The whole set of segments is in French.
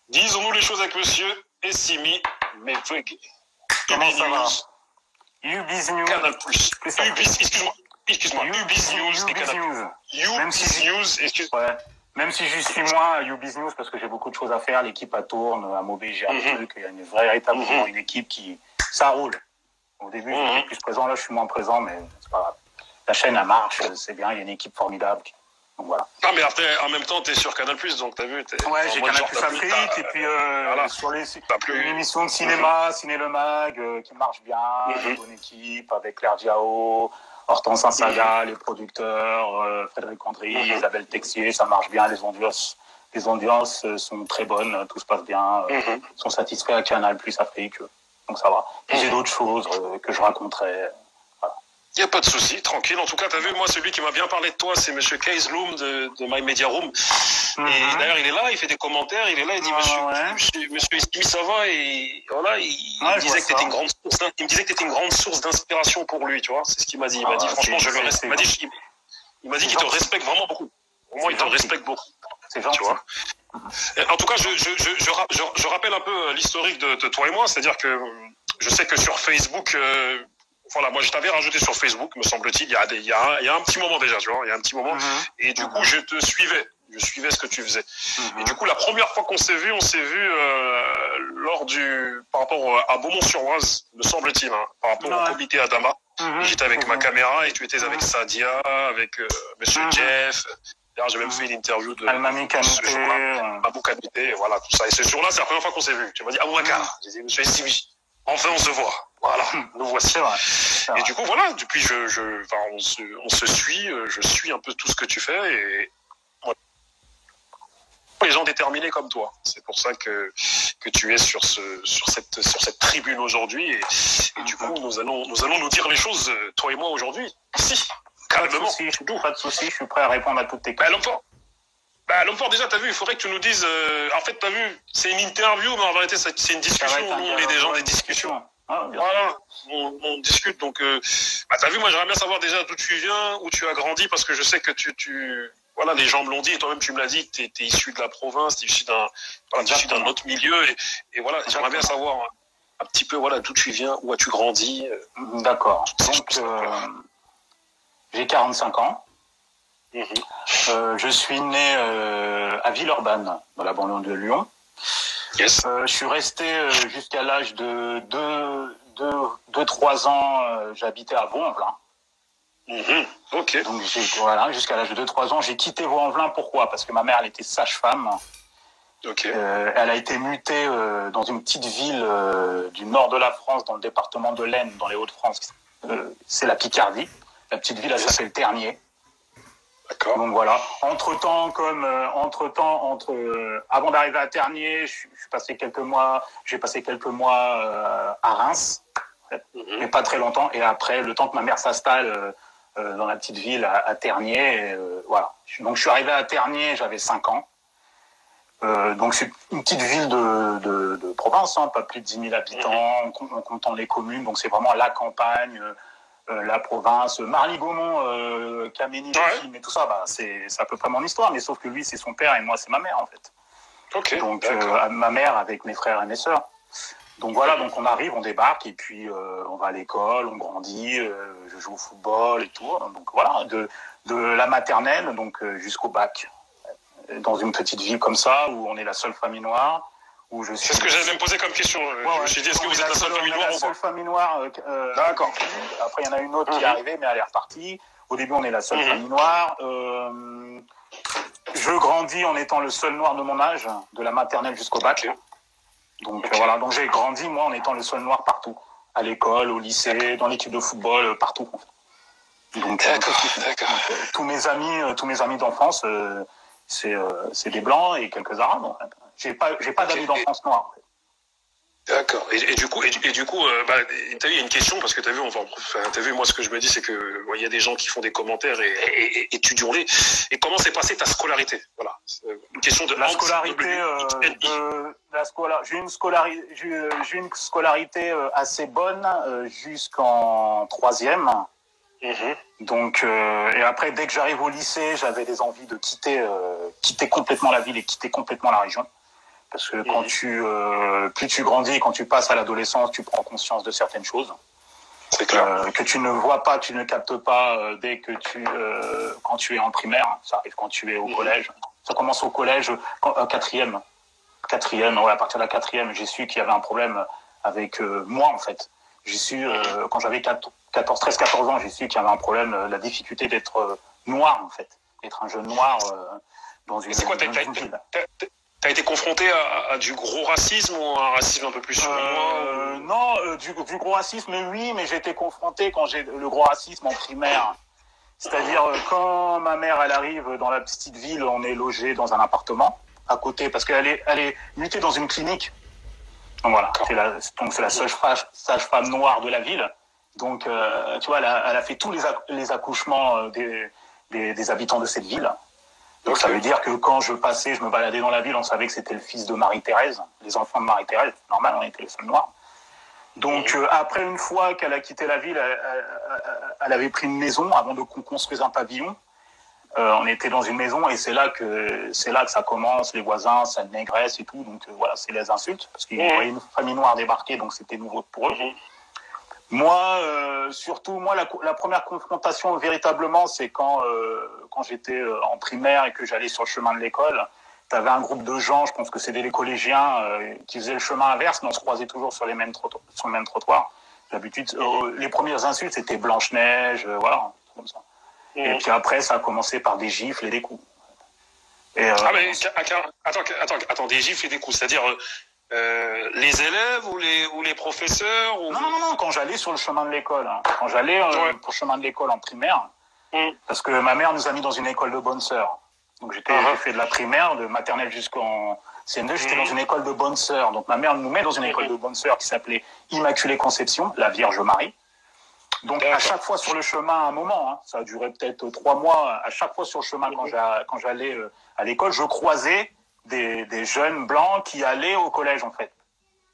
Disons-nous les choses avec monsieur Essimi Mefwege. Comment ça va? Ubiz News. Canal Plus. Excuse-moi. Ubiz News et Canal Plus. Ubiz News, excuse-moi. Ouais. Même si je suis moins à Ubiz News parce que j'ai beaucoup de choses à faire, l'équipe à tourne, à Mauvais, j'ai un truc, il y a une véritablement une équipe qui, ça roule. Au début, j'étais plus présent, là je suis moins présent, mais c'est pas grave. La chaîne, elle marche, c'est bien, il y a une équipe formidable. Donc voilà. Non, mais après, en même temps, t'es sur Canal Plus, donc t'as vu. Ouais, j'ai Canal Plus Afrique, et puis voilà. Sur une émission de cinéma, Ciné Le Mag, qui marche bien, une bonne équipe, avec Claire Diao, Hortense Saint-Saga, les producteurs, Frédéric Andry, Isabelle Texier, ça marche bien, les audiences sont très bonnes, tout se passe bien, sont satisfaits à Canal Plus Afrique, donc ça va. Puis j'ai d'autres choses que je raconterai. Il n'y a pas de souci, tranquille. En tout cas, tu as vu, moi, celui qui m'a bien parlé de toi, c'est monsieur Kees Loom de My Media Room. Et d'ailleurs, il est là, il fait des commentaires, il est là, il dit, monsieur Essimi, ça va? Et voilà, il me disait que tu étais une grande source, il me disait que tu étais une grande source d'inspiration pour lui, tu vois. C'est ce qu'il m'a dit. Il m'a dit, franchement, je le respecte. Il m'a dit qu'il te respecte vraiment beaucoup. Au moins, il te respecte beaucoup. C'est gentil. Tu vois. En tout cas, je rappelle un peu l'historique de toi et moi, c'est-à-dire que je sais que sur Facebook, voilà, moi je t'avais rajouté sur Facebook, me semble-t-il, il y a un petit moment déjà, tu vois, il y a un petit moment, et du coup je suivais ce que tu faisais. Et du coup la première fois qu'on s'est vu par rapport à Beaumont-sur-Oise, me semble-t-il, par rapport au comité Adama. J'étais avec ma caméra et tu étais avec Sadia, avec monsieur Jeff. D'ailleurs, j'ai même fait une interview de ce jour-là, Abou Kanité, voilà, tout ça. Et ce jour-là, c'est la première fois qu'on s'est vu. Tu m'as dit, Aboubacar, j'ai dit, monsieur Essimi, enfin on se voit. Voilà, nous voici. Et du coup, voilà, depuis, on se suit, je suis un peu tout ce que tu fais et les gens déterminés comme toi. C'est pour ça que tu es sur cette tribune aujourd'hui et du coup, nous allons nous dire les choses, toi et moi, aujourd'hui. Ici, calmement. Pas de souci, je suis prêt à répondre à toutes tes questions. L'homme déjà, t'as vu, il faudrait que tu nous dises, en fait, t'as vu, c'est une interview, mais en vérité, c'est une discussion. Nous, on est des gens des discussions. Voilà, on discute. Donc, t'as vu, moi, j'aimerais bien savoir déjà d'où tu viens, où tu as grandi, parce que je sais que voilà, les gens me l'ont dit, et toi-même, tu me l'as dit, que t'es issu de la province, t'es issu d'un autre milieu, et voilà, j'aimerais bien savoir un petit peu, voilà, d'où tu viens, où as-tu grandi. D'accord. Donc, j'ai 45 ans. Je suis né à Villeurbanne, dans la banlieue de Lyon. Yes. Je suis resté jusqu'à l'âge de 2-3 ans, j'habitais à Vaux-en-Velin. Ok. Donc voilà, jusqu'à l'âge de 2-3 ans, j'ai quitté Vaux-en-Velin. Pourquoi? Parce que ma mère, elle était sage-femme. Ok. Elle a été mutée dans une petite ville du nord de la France, dans le département de l'Aisne, dans les Hauts-de-France. C'est la Picardie. La petite ville, elle s'appelle Tergnier. D'accord. Donc voilà. Avant d'arriver à Tergnier, j'ai passé quelques mois à Reims, mais pas très longtemps. Et après, le temps que ma mère s'installe dans la petite ville à Tergnier, voilà. Donc je suis arrivé à Tergnier, j'avais 5 ans. Donc c'est une petite ville de province, pas plus de 10 000 habitants, en comptant les communes. Donc c'est vraiment la campagne. La province, Marly-Gaumont, Caménie, mais tout ça, c'est à peu près mon histoire, mais sauf que lui, c'est son père et moi, c'est ma mère, en fait. Ok. Donc, ma mère avec mes frères et mes sœurs. Donc voilà, donc on arrive, on débarque, et puis on va à l'école, on grandit, je joue au football et tout. Donc voilà, de la maternelle jusqu'au bac. Dans une petite ville comme ça, où on est la seule famille noire. C'est ce que j'allais me poser comme question. Je me suis dit, est-ce que vous êtes la seule famille noire ou pas? La seule famille noire. D'accord. Après, il y en a une autre qui est arrivée, mais elle est repartie. Au début, on est la seule famille noire. Je grandis en étant le seul noir de mon âge, de la maternelle jusqu'au bac. Donc voilà, donc j'ai grandi, moi, en étant le seul noir partout. À l'école, au lycée, dans l'équipe de football, partout. Donc, tous mes amis d'enfance, c'est des blancs et quelques arabes, en fait. J'ai pas d'amis d'enfance noirs. D'accord. Et du coup, t'as vu, il y a une question, parce que t'as vu, moi, ce que je me dis, c'est que, il y a des gens qui font des commentaires et étudions-les. Et comment s'est passée ta scolarité? Voilà. Une question de la scolarité, j'ai une scolarité assez bonne, jusqu'en 3e. Donc, et après, dès que j'arrive au lycée, j'avais des envies de quitter complètement la ville et quitter complètement la région. Parce que quand plus tu grandis, quand tu passes à l'adolescence, tu prends conscience de certaines choses. C'est clair. Que tu ne vois pas, tu ne captes pas dès que quand tu es en primaire. Ça arrive quand tu es au collège. Ça commence au collège, quatrième. Ouais, à partir de la quatrième, j'ai su qu'il y avait un problème avec moi, en fait. J'ai su, quand j'avais 13-14 ans, j'ai su qu'il y avait un problème, la difficulté d'être noir, en fait. D'être un jeune noir dans une ville. C'est quoi, t'as été confronté à du gros racisme ou un racisme un peu plus sournois Non, du gros racisme, oui, mais j'ai été confronté quand j'ai le gros racisme en primaire. C'est-à-dire, quand ma mère, elle arrive dans la petite ville, on est logé dans un appartement à côté, parce qu'elle est mutée dans une clinique. Donc voilà, c'est la sage-femme noire de la ville. Donc, tu vois, elle a fait tous les accouchements des habitants de cette ville. Donc ça veut dire que quand je me baladais dans la ville, on savait que c'était le fils de Marie-Thérèse, les enfants de Marie-Thérèse. Normal, on était les seuls noirs. Donc après, une fois qu'elle a quitté la ville, elle avait pris une maison avant qu'on construise un pavillon. On était dans une maison et c'est là que ça commence, les voisins, ça négresse et tout. Donc voilà, c'est les insultes parce qu'ils voyaient une famille noire débarquer, donc c'était nouveau pour eux. Moi, surtout, la première confrontation véritablement, c'est quand j'étais en primaire et que j'allais sur le chemin de l'école. Tu avais un groupe de gens, je pense que c'était les collégiens, qui faisaient le chemin inverse, mais on se croisait toujours sur le même trottoir. D'habitude, les premières insultes, c'était Blanche-Neige, voilà, comme ça. Et puis après, ça a commencé par des gifles et des coups. Mais attends, des gifles et des coups, c'est-à-dire les élèves ou les professeurs ou... Non, quand j'allais sur le chemin de l'école, quand j'allais pour le chemin de l'école en primaire, parce que ma mère nous a mis dans une école de bonnes sœurs. Donc j'ai fait de la primaire, de maternelle jusqu'en CM2, j'étais dans une école de bonnes sœurs. Donc ma mère nous met dans une école de bonnes sœurs qui s'appelait Immaculée Conception, la Vierge Marie. Donc à chaque fois sur le chemin, à un moment, ça a duré peut-être 3 mois, à chaque fois sur le chemin quand j'allais à l'école, je croisais des jeunes blancs qui allaient au collège en fait.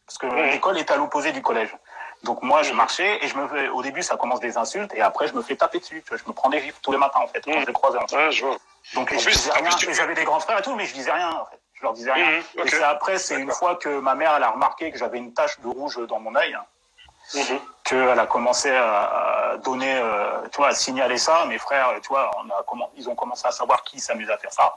Parce que l'école est à l'opposé du collège. Donc moi je marchais et au début ça commence des insultes et après je me fais taper dessus. Je me prends des gifles tous les matins en fait quand je les croisais. En fait. Ouais, je vois. Donc je disais rien, j'avais des grands frères et tout, mais je disais rien en fait. Je leur disais rien. Et c'est après, une fois que ma mère elle a remarqué que j'avais une tache de rouge dans mon œil, qu'elle a commencé à donner, à signaler ça. Mes frères, ils ont commencé à savoir qui s'amusait à faire ça.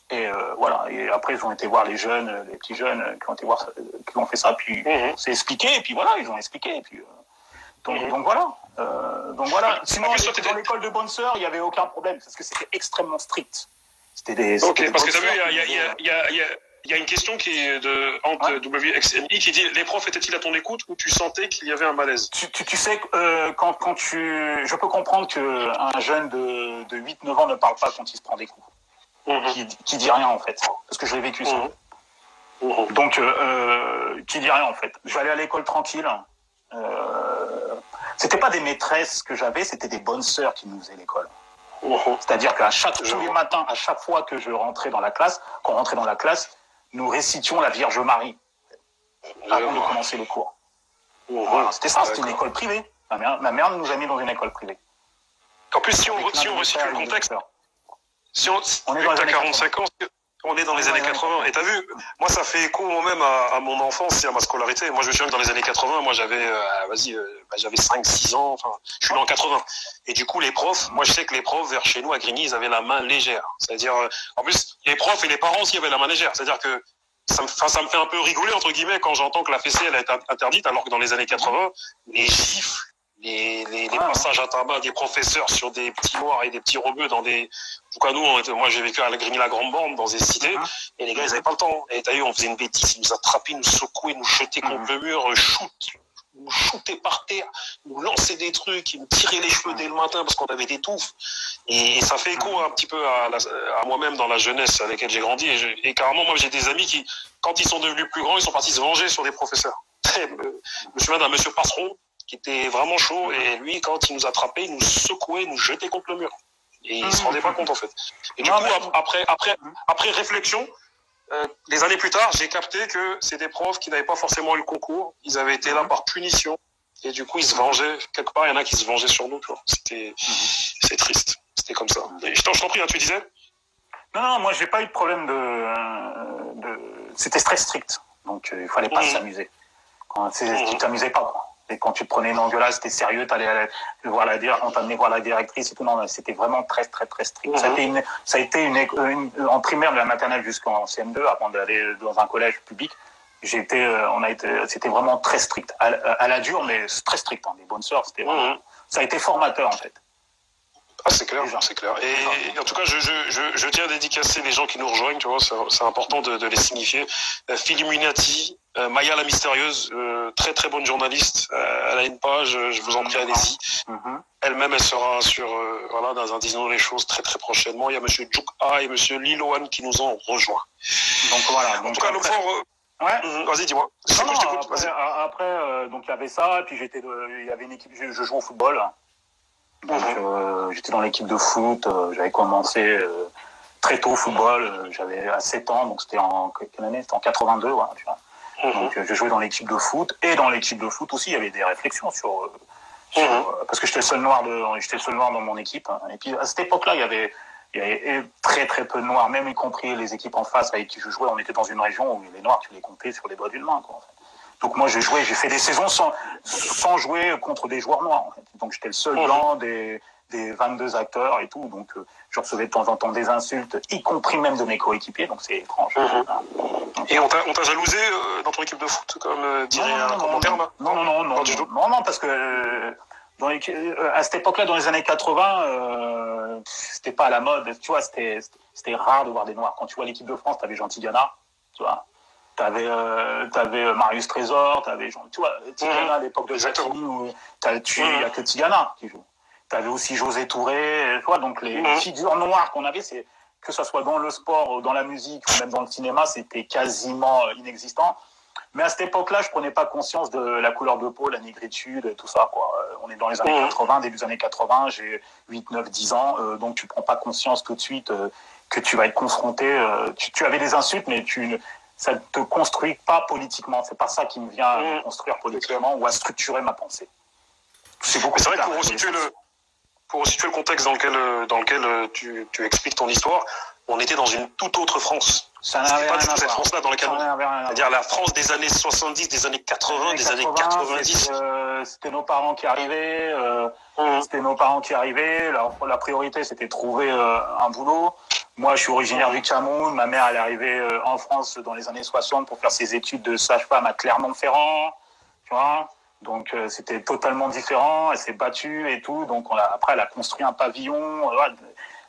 Et voilà. Et après, ils ont été voir les petits jeunes qui ont fait ça. Puis c'est expliqué. Et puis voilà, ils ont expliqué. Et puis donc voilà. Sinon, dans l'école de bonnes sœurs, il n'y avait aucun problème parce que c'était extrêmement strict. Parce que t'as vu, il y a une question qui est de Ante WXMI qui dit: les profs étaient-ils à ton écoute ou tu sentais qu'il y avait un malaise? Tu sais, je peux comprendre qu'un jeune de 8-9 ans ne parle pas quand il se prend des coups. Qui dit rien en fait. Parce que je l'ai vécu ça. Donc, qui dit rien en fait. J'allais à l'école tranquille. C'était pas des maîtresses que j'avais, c'était des bonnes sœurs qui nous faisaient l'école. C'est-à-dire tous les matins, à chaque fois que qu'on rentrait dans la classe, nous récitions la Vierge Marie avant de commencer les cours. Voilà, c'était ça, c'était une école privée. Ma mère nous a mis dans une école privée. En plus, si on resitue le contexte, on est dans les 45 ans, on est dans les années 80. Et t'as vu, moi ça fait écho moi-même à mon enfance et à ma scolarité. Moi je me souviens que dans les années 80, moi j'avais 5-6 ans, enfin je suis né en 80. Et du coup les profs, moi je sais que les profs vers chez nous à Grigny, ils avaient la main légère. C'est-à-dire, en plus les profs et les parents aussi avaient la main légère. C'est-à-dire que ça me fait un peu rigoler entre guillemets quand j'entends que la fessée elle a été interdite alors que dans les années 80, les gifles, les passages à tabac des professeurs sur des petits noirs et des petits rebeux dans des... En tout cas, moi j'ai vécu à la Grigny-la-Grande-Bande dans des cités, et les gars, ils n'avaient pas le temps. Et t'as vu, on faisait une bêtise, ils nous attrapaient, nous secouaient, nous jetaient contre le mur, nous shootaient par terre, nous lançaient des trucs, ils nous tiraient les cheveux dès le matin parce qu'on avait des touffes. Et ça fait écho un petit peu à moi-même dans la jeunesse à laquelle j'ai grandi. Et carrément, moi j'ai des amis qui, quand ils sont devenus plus grands, ils sont partis se venger sur des professeurs. Je me souviens d'un monsieur Passeron, qui était vraiment chaud, et lui, quand il nous attrapait, il nous secouait, nous jetait contre le mur. Et il se rendait pas compte, en fait. Et du coup, après réflexion, des années plus tard, j'ai capté que c'est des profs qui n'avaient pas forcément eu le concours, ils avaient été là par punition, et du coup, ils se vengeaient. Quelque part, il y en a qui se vengeaient sur nous, tu vois. C'est triste. C'était comme ça. Et je t'en prie, tu disais? Non, moi, j'ai pas eu de problème c'était très strict. Donc, il fallait pas s'amuser. Tu t'amusais pas, quoi. Et quand tu te prenais une engueulade, c'était sérieux, t'allais voir on t'amenait voir la directrice et tout. Non, c'était vraiment très, très, très strict. Ça a été en primaire, de la maternelle jusqu'en CM2, avant d'aller dans un collège public. C'était vraiment très strict. À la dure, mais très strict. Hein. Les bonnes sœurs, c'était vraiment, ça a été formateur, en fait. Ah, c'est clair, c'est clair. Et en tout cas, je tiens à dédicacer les gens qui nous rejoignent, tu vois, c'est important de les signifier. Philiminati, Maya la mystérieuse, très très bonne journaliste, elle a une page, je vous en prie, allez-y. Elle-même, elle sera dans un Disons les choses très très prochainement. Il y a monsieur Djouk A et monsieur Liloan qui nous ont rejoints. Donc voilà. En tout cas, le fort... vas-y, dis-moi. Après, donc il y avait ça, et puis il y avait une équipe, je jouais au football. Donc j'étais dans l'équipe de foot, j'avais commencé très tôt au football, j'avais à 7 ans, donc c'était en quelle année ? C'était en 82, ouais, tu vois. Donc je jouais dans l'équipe de foot, et dans l'équipe de foot aussi, il y avait des réflexions sur parce que j'étais le seul noir dans mon équipe, hein. Et puis à cette époque-là, il y avait très très peu de noirs, même y compris les équipes en face avec qui je jouais, on était dans une région où les noirs, tu les comptais sur les doigts d'une main, quoi, en fait. Donc moi j'ai fait des saisons sans jouer contre des joueurs noirs, en fait. Donc j'étais le seul blanc des 22 acteurs et tout, donc je recevais de temps en temps des insultes, y compris même de mes coéquipiers, donc c'est étrange. Et on t'a jalousé dans ton équipe de foot, comme dirait un commentaire là ? Non, parce que à cette époque-là, dans les années 80, c'était pas à la mode, tu vois, c'était rare de voir des noirs. Quand tu vois l'équipe de France, t'avais Jean Tigana, tu vois. T'avais Marius Trésor, tu vois, Tigana à l'époque de Jacqueline, où il n'y a que Tigana qui joue. T'avais aussi José Touré, tu vois, donc les figures noires qu'on avait, c'est que ce soit dans le sport, dans la musique ou même dans le cinéma, c'était quasiment inexistant. Mais à cette époque-là, je prenais pas conscience de la couleur de peau, la négritude, tout ça, quoi. On est dans les années 80, début des années 80, j'ai 8, 9, 10 ans, donc tu prends pas conscience tout de suite que tu vas être confronté. Tu avais des insultes, mais ça ne te construit pas politiquement. C'est pas ça qui me vient à me construire politiquement ou à structurer ma pensée. C'est beaucoup. C'est vrai que pour situer le contexte dans lequel tu expliques ton histoire, on était dans une toute autre France. Ça n'avait rien à voir. Cette France-là dans laquelle c'est-à-dire la France des années 70, des années 80, des années 90. C'était nos parents qui arrivaient. La priorité, c'était trouver un boulot. Moi, je suis originaire du Cameroun. Ma mère, elle est arrivée en France dans les années 60 pour faire ses études de sage-femme à Clermont-Ferrand. Tu vois ? Donc, c'était totalement différent. Elle s'est battue et tout. Donc, après, elle a construit un pavillon.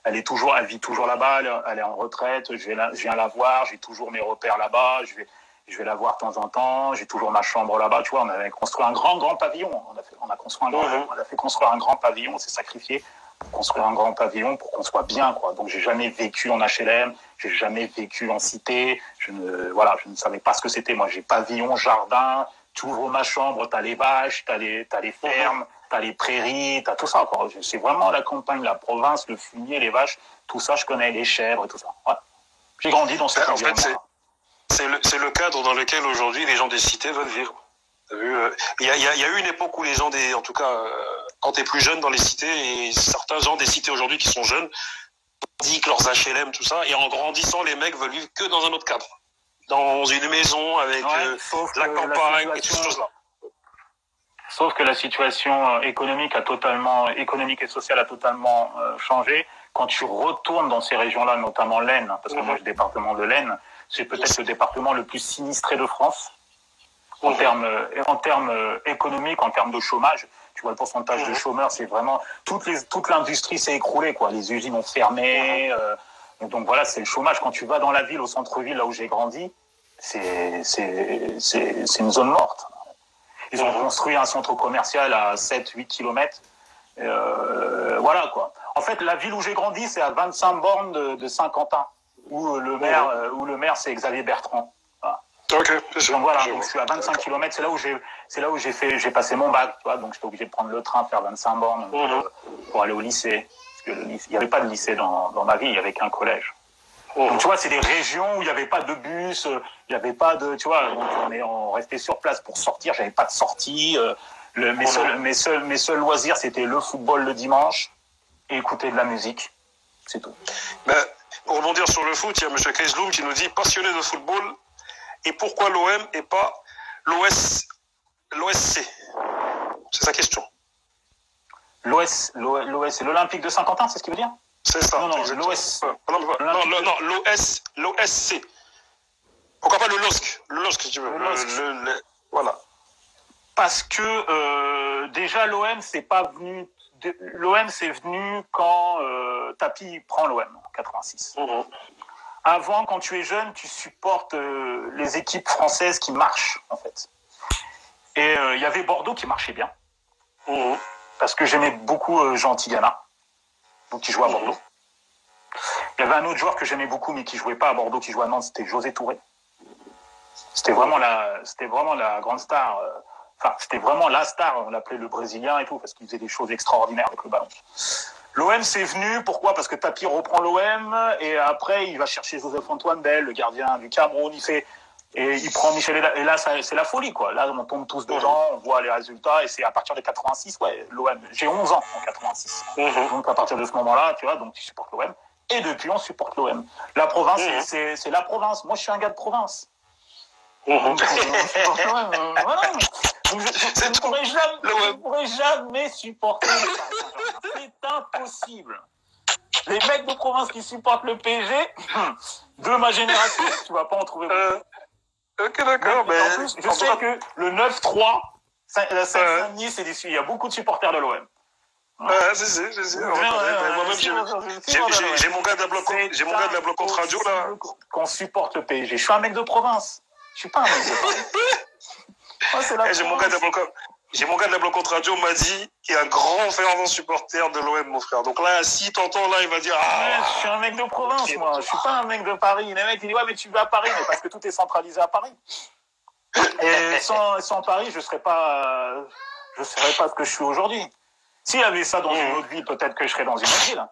Elle vit toujours là-bas. Elle est en retraite. Je viens la voir. J'ai toujours mes repères là-bas. Je vais la voir de temps en temps. J'ai toujours ma chambre là-bas. Tu vois, on avait construit un grand pavillon. On a fait construire un grand pavillon. On s'est sacrifié pour construire un grand pavillon pour qu'on soit bien, quoi. Donc, j'ai jamais vécu en HLM. J'ai jamais vécu en cité. Je ne savais pas ce que c'était. Moi, j'ai pavillon, jardin. Tu ouvres ma chambre, t'as les vaches, t'as les fermes, t'as les prairies, t'as tout ça, quoi. C'est vraiment la campagne, la province, le fumier, les vaches, tout ça, je connais, les chèvres et tout ça. Ouais. J'ai grandi dans cet environnement. C'est le cadre dans lequel aujourd'hui les gens des cités veulent vivre. T'as vu, il y a eu une époque où les gens en tout cas, quand t'es plus jeune dans les cités, et certains gens des cités aujourd'hui qui sont jeunes, indiquent leurs HLM, tout ça, et en grandissant, les mecs veulent vivre que dans un autre cadre. Dans une maison avec la campagne et toutes ces choses-là. Sauf que la situation économique et sociale a totalement changé. Quand tu retournes dans ces régions-là, notamment l'Aisne, parce que moi, le département de l'Aisne, c'est peut-être le département le plus sinistré de France en termes économiques, en termes de chômage. Tu vois, le pourcentage de chômeurs, c'est vraiment toute l'industrie s'est écroulée, quoi. Les usines ont fermé. Donc voilà, c'est le chômage. Quand tu vas dans la ville, au centre-ville, là où j'ai grandi, c'est une zone morte. Ils ont construit un centre commercial à 7-8 km. Voilà, quoi. En fait, la ville où j'ai grandi, c'est à 25 bornes de Saint-Quentin, où le maire, c'est Xavier Bertrand. Voilà. Ok, donc voilà, donc je suis à 25 km, c'est là où j'ai passé mon bac, tu vois, donc j'étais obligé de prendre le train, faire 25 bornes pour aller au lycée. Parce que il n'y avait pas de lycée dans ma vie, il n'y avait qu'un collège. Donc tu vois, c'est des régions où il n'y avait pas de bus, il n'y avait pas de, tu vois, donc on restait sur place pour sortir, j'avais pas de sortie. Mes seuls loisirs, c'était le football le dimanche et écouter de la musique, c'est tout. Pour rebondir sur le foot, il y a M. Kaisloum qui nous dit passionné de football, et pourquoi l'OM et pas l'OSC? C'est sa question. L'OS, c'est l'Olympique de Saint-Quentin, c'est ce qu'il veut dire? C'est ça. Non, l'OS. Non, l'OSC. Pourquoi pas le LOSC? Le LOSC, si tu veux. Voilà. Parce que déjà, l'OM, c'est pas venu. L'OM, c'est venu quand Tapi prend l'OM en 86. Avant, quand tu es jeune, tu supportes les équipes françaises qui marchent, en fait. Et il y avait Bordeaux qui marchait bien. Parce que j'aimais beaucoup Jean Tigana, donc qui jouait à Bordeaux. Il y avait un autre joueur que j'aimais beaucoup, mais qui jouait pas à Bordeaux, qui jouait à Nantes, c'était José Touré. C'était vraiment la grande star. Enfin, c'était vraiment la star. On l'appelait le Brésilien et tout, parce qu'il faisait des choses extraordinaires avec le ballon. L'OM, c'est venu, pourquoi? Parce que Tapi reprend l'OM, et après, il va chercher Joseph-Antoine Bell, le gardien du Cameroun, et il prend Michel Hela. Et là, c'est la folie, quoi. Là, on tombe tous dedans, on voit les résultats, et c'est à partir de 86, l'OM. J'ai 11 ans en 86. Donc, à partir de ce moment-là, tu vois, donc tu supportes l'OM. Et depuis, on supporte l'OM. La province, c'est la province. Moi, je suis un gars de province. Donc, voilà. Je ne pourrais jamais supporter le Paris Saint-Germain. C'est impossible. Les mecs de province qui supportent le PSG, de ma génération, tu ne vas pas en trouver beaucoup. Ok, d'accord. Mais en plus, je sais que le 9-3, la Saint-Denis, il y a beaucoup de supporters de l'OM. Si. Moi-même, j'ai mon gars de la bloc radio, là. Qu'on supporte le PSG. Je suis un mec de province. Je suis pas un mec de Paris. J'ai mon gars de la bloc radio m'a dit qu'il est un grand fervent supporter de l'OM, mon frère. Donc là, si t'entends là, il va dire je suis un mec de province, moi. Je suis pas un mec de Paris. Les mecs, ils disent mais tu vas à Paris, mais parce que tout est centralisé à Paris. Et sans Paris, je serais pas ce que je suis aujourd'hui. S'il y avait ça dans une autre ville, peut-être que je serais dans une autre ville.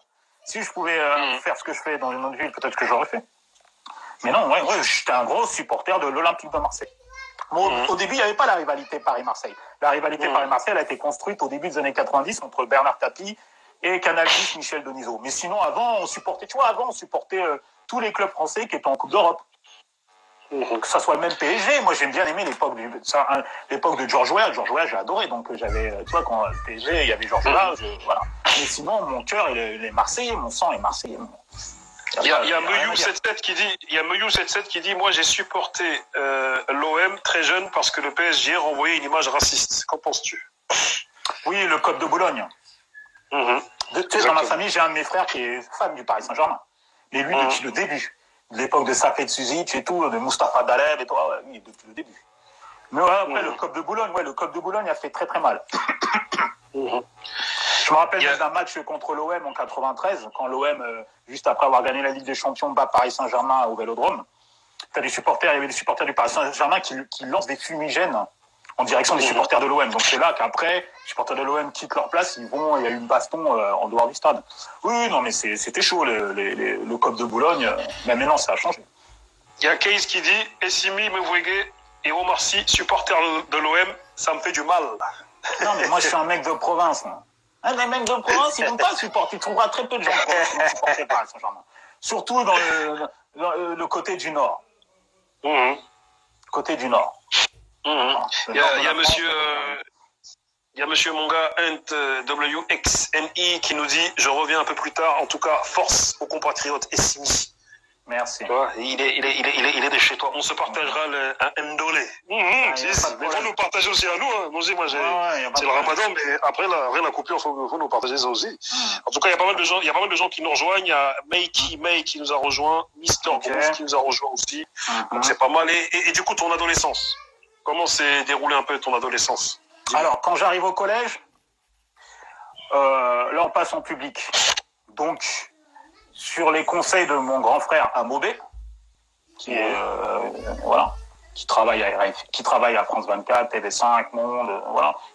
Si je pouvais faire ce que je fais dans une autre ville, peut-être que j'aurais fait. Mais non, j'étais un gros supporter de l'Olympique de Marseille. Bon, au début, il n'y avait pas la rivalité Paris-Marseille. La rivalité Paris-Marseille, elle a été construite au début des années 90 entre Bernard Tapie et Canal+ Michel Denisot. Mais sinon, avant, on supportait tous les clubs français qui étaient en Coupe d'Europe. Que ça soit le même PSG. Moi, j'aime bien aimer l'époque de Georges Weah. Georges Weah, j'ai adoré. Donc, j'avais, tu vois, quand le PSG, il y avait Georges Weah, voilà. Mais sinon, mon cœur, il est marseillais, mon sang est marseillais. Il y a Meyou77 qui dit moi j'ai supporté l'OM très jeune parce que le PSG renvoyait une image raciste. Qu'en penses-tu? Oui, le Code de Boulogne. Tu sais, dans ma famille, j'ai un de mes frères qui est fan du Paris Saint-Germain. Mais lui, depuis le début, de l'époque de Safet Suzic et tout, de Mustapha Daleb et tout, oui, depuis le début. Mais après, le Code de Boulogne, a fait très très mal. Je me rappelle d'un match contre l'OM en 93, quand l'OM, juste après avoir gagné la Ligue des Champions, bat Paris Saint-Germain au Vélodrome. Il y avait des supporters du Paris Saint-Germain qui lancent des fumigènes en direction des supporters de l'OM. Donc c'est là qu'après, les supporters de l'OM quittent leur place, il y a eu une baston en dehors du stade. Oui, non, mais c'était chaud, le Code de Boulogne. Mais maintenant, ça a changé. Il y a Case qui dit Essimi, Mewege et Omar Sy, supporters de l'OM, ça me fait du mal. Non, mais moi, je suis un mec de province. Les mecs de province, ils ne vont pas supporter. Tu trouveras très peu de gens qui vont supporter Paris Saint-Germain. Surtout dans le côté du Nord. Côté du Nord. Il y a monsieur Monga WXNI qui nous dit je reviens un peu plus tard. En tout cas, force aux compatriotes Essimi. Merci. Il est de chez toi. On se partagera un ndolé. Il faut nous partager aussi à nous. Moi, c'est le ramadan, mais après, rien à couper, il faut nous partager ça aussi. En tout cas, il y a pas mal de gens qui nous rejoignent. Il y a May qui nous a rejoint, Mister Groove qui nous a rejoint aussi. Donc, c'est pas mal. Et du coup, ton adolescence, comment s'est déroulé un peu ton adolescence? Alors, quand j'arrive au collège, là, on passe en public. Donc, sur les conseils de mon grand frère Amobé, qui travaille à France 24, TV5, Monde,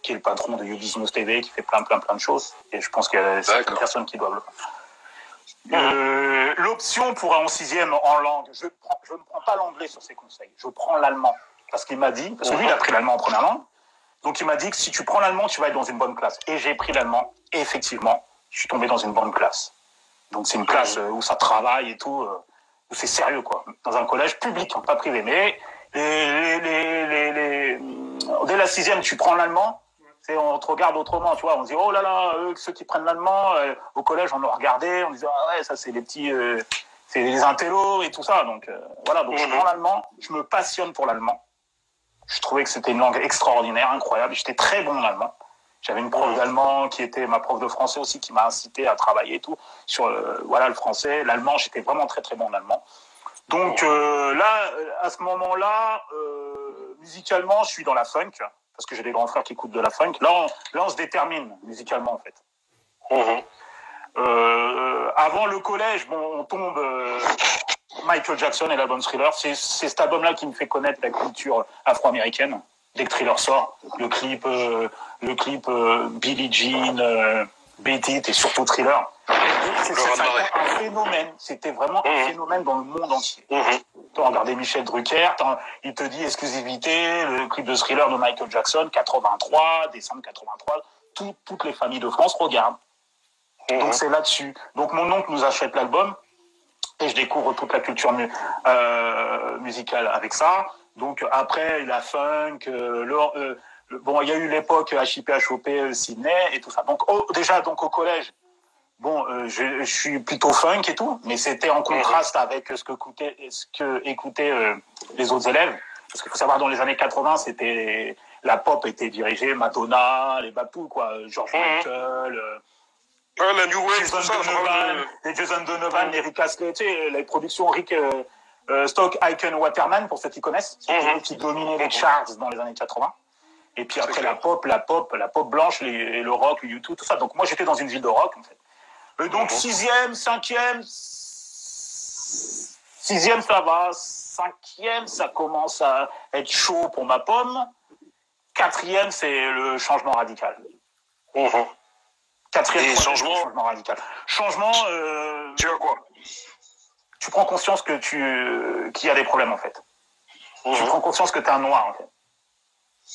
qui est le patron de You Business TV, qui fait plein de choses. Et je pense qu'il y a certaines personnes qui doivent le. L'option pour en 6e en langue, je ne prends pas l'anglais sur ses conseils, je prends l'allemand. Parce qu'il m'a dit, parce que lui, il a pris l'allemand en première langue, donc il m'a dit que si tu prends l'allemand, tu vas être dans une bonne classe. Et j'ai pris l'allemand, et effectivement, je suis tombé dans une bonne classe. Donc c'est une classe où ça travaille et tout, où c'est sérieux, quoi. Dans un collège public, pas privé. Mais Dès la 6e, tu prends l'allemand, on te regarde autrement, tu vois. On se dit, oh là là, ceux qui prennent l'allemand, au collège, on nous regardait, on disait, ah ouais, ça c'est les petits, c'est les intellos et tout ça. Donc voilà, donc je prends l'allemand, je me passionne pour l'allemand. Je trouvais que c'était une langue extraordinaire, incroyable. J'étais très bon en allemand. J'avais une prof d'allemand qui était ma prof de français aussi, qui m'a incité à travailler et tout sur le français, l'allemand. J'étais vraiment très très bon en allemand. Donc là, à ce moment-là, musicalement, je suis dans la funk parce que j'ai des grands frères qui écoutent de la funk. Là, on se détermine musicalement en fait. Avant le collège, bon, on tombe Michael Jackson et l'album Thriller. C'est cet album-là qui me fait connaître la culture afro-américaine. Dès que Thriller sort, le clip Billie Jean, Beat It et surtout Thriller. C'est un phénomène. C'était vraiment un phénomène dans le monde entier. Tu as regardé Michel Drucker, il te dit exclusivité, le clip de Thriller de Michael Jackson, 83, décembre 83, toutes les familles de France regardent. Donc c'est là-dessus. Donc mon oncle nous achète l'album et je découvre toute la culture musicale avec ça. Donc après la funk, bon il y a eu l'époque HIP HOP Sydney et tout ça. Donc déjà donc au collège, bon je suis plutôt funk et tout, mais c'était en contraste avec ce que écoutaient les autres élèves. Parce qu'il faut savoir dans les années 80, la pop était dirigée Madonna, les Bapous quoi, George Michael. La New Wave, les Jason Donovan, les Rick Astley, tu sais, les productions Rick Stock, Aiken, Waterman, pour ceux qui connaissent, qui dominaient les charts dans les années 80. Et puis après la pop blanche, le rock, le U2, tout ça. Donc moi j'étais dans une ville de rock en fait. Et donc 6e, 5e, 6e ça va, 5e ça commence à être chaud pour ma pomme. 4e c'est le changement radical. 4e changement radical. Changement. Tu as quoi? Tu prends conscience qu'il y a des problèmes en fait. Tu prends conscience que tu es un noir en fait.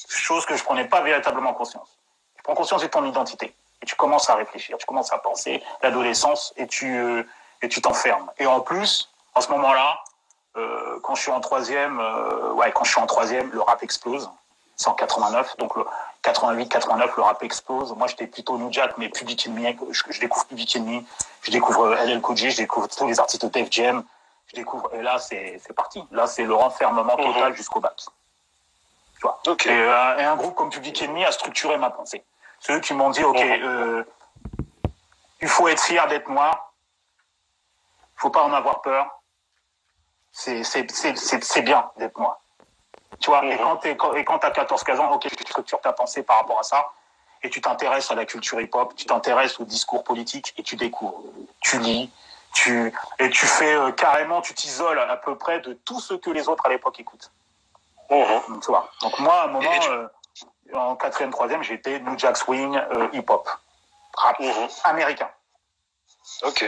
Chose que je prenais pas véritablement conscience. Tu prends conscience de ton identité et tu commences à réfléchir, tu commences à penser, l'adolescence et tu t'enfermes. Et en plus, en ce moment-là, quand je suis en troisième, le rap explose. C'est en 89, donc 88, 89, le rap explose. Moi, j'étais plutôt New Jack, mais Public Enemy, je découvre Public Enemy, je découvre LL Cool J, je découvre tous les artistes de Def Jam, et là, c'est parti. Là, c'est le renfermement total jusqu'au bac. Tu vois. Okay. Et un groupe comme Public Enemy a structuré ma pensée. Ceux qui m'ont dit, il faut être fier d'être noir, il faut pas en avoir peur, c'est bien d'être noir. Tu vois, et quand tu as 14-15 ans, tu structures ta pensée par rapport à ça, et tu t'intéresses à la culture hip-hop, tu t'intéresses au discours politique, et tu découvres. Tu lis, tu fais carrément, tu t'isoles à peu près de tout ce que les autres à l'époque écoutent. Donc, tu vois. Donc moi, à un moment, en 4e, 3e, j'étais New Jack Swing, hip-hop, rap américain. Ok.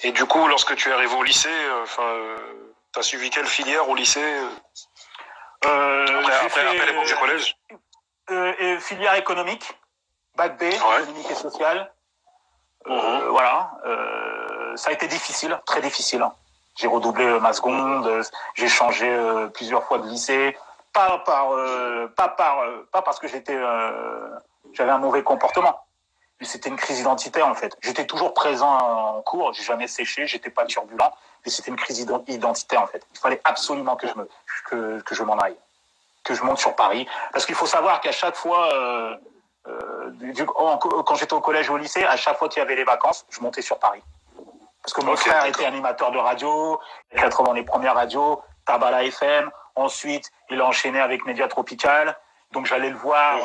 Et du coup, lorsque tu es arrivé au lycée, tu as suivi quelle filière au lycée après l'époque du collège? Filière économique, bac B, économique et sociale. Voilà. Ça a été difficile, très difficile. J'ai redoublé ma seconde, j'ai changé plusieurs fois de lycée. Pas parce que j'avais un mauvais comportement. Mais c'était une crise identitaire en fait. J'étais toujours présent en cours, j'ai jamais séché, j'étais pas turbulent. Mais c'était une crise identitaire en fait. Il fallait absolument que je m'en aille, que je monte sur Paris, parce qu'il faut savoir qu'à chaque fois, quand j'étais au collège et au lycée, à chaque fois qu'il y avait les vacances, je montais sur Paris, parce que mon frère était animateur de radio, 80 les premières radios, Tabala FM. Ensuite, il a enchaîné avec Média Tropical. Donc j'allais le voir.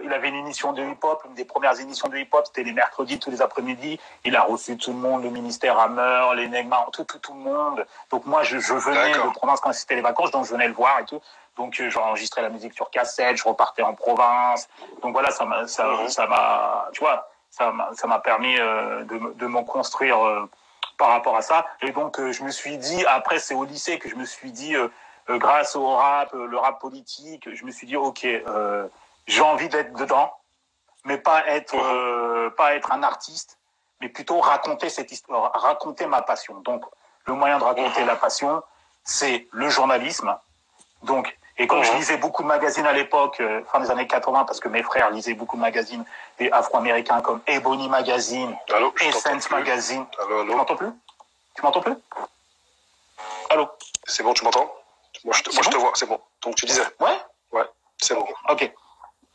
Il avait une émission de hip-hop, une des premières émissions de hip-hop, c'était les mercredis, tous les après-midi. Il a reçu tout le monde, le ministère Hammer, les Negma, tout le monde. Donc moi, je venais de province quand c'était les vacances, donc je venais le voir et tout. Donc j'enregistrais la musique sur cassette, je repartais en province. Donc voilà, ça m'a, tu vois, ça m'a permis de me construire par rapport à ça. Et donc je me suis dit, après c'est au lycée que je me suis dit, grâce au rap, le rap politique, je me suis dit, ok. J'ai envie d'être dedans, mais pas être un artiste, mais plutôt raconter cette histoire, raconter ma passion. Donc, le moyen de raconter la passion, c'est le journalisme, Donc, et comme je lisais beaucoup de magazines à l'époque, fin des années 80, parce que mes frères lisaient beaucoup de magazines des afro-américains comme Ebony Magazine, Essence Magazine. Allô. Tu m'entends plus? Tu m'entends plus? Allô? C'est bon, tu m'entends? Moi, je te vois, c'est bon. Donc, tu disais? Ouais, c'est bon. Ok.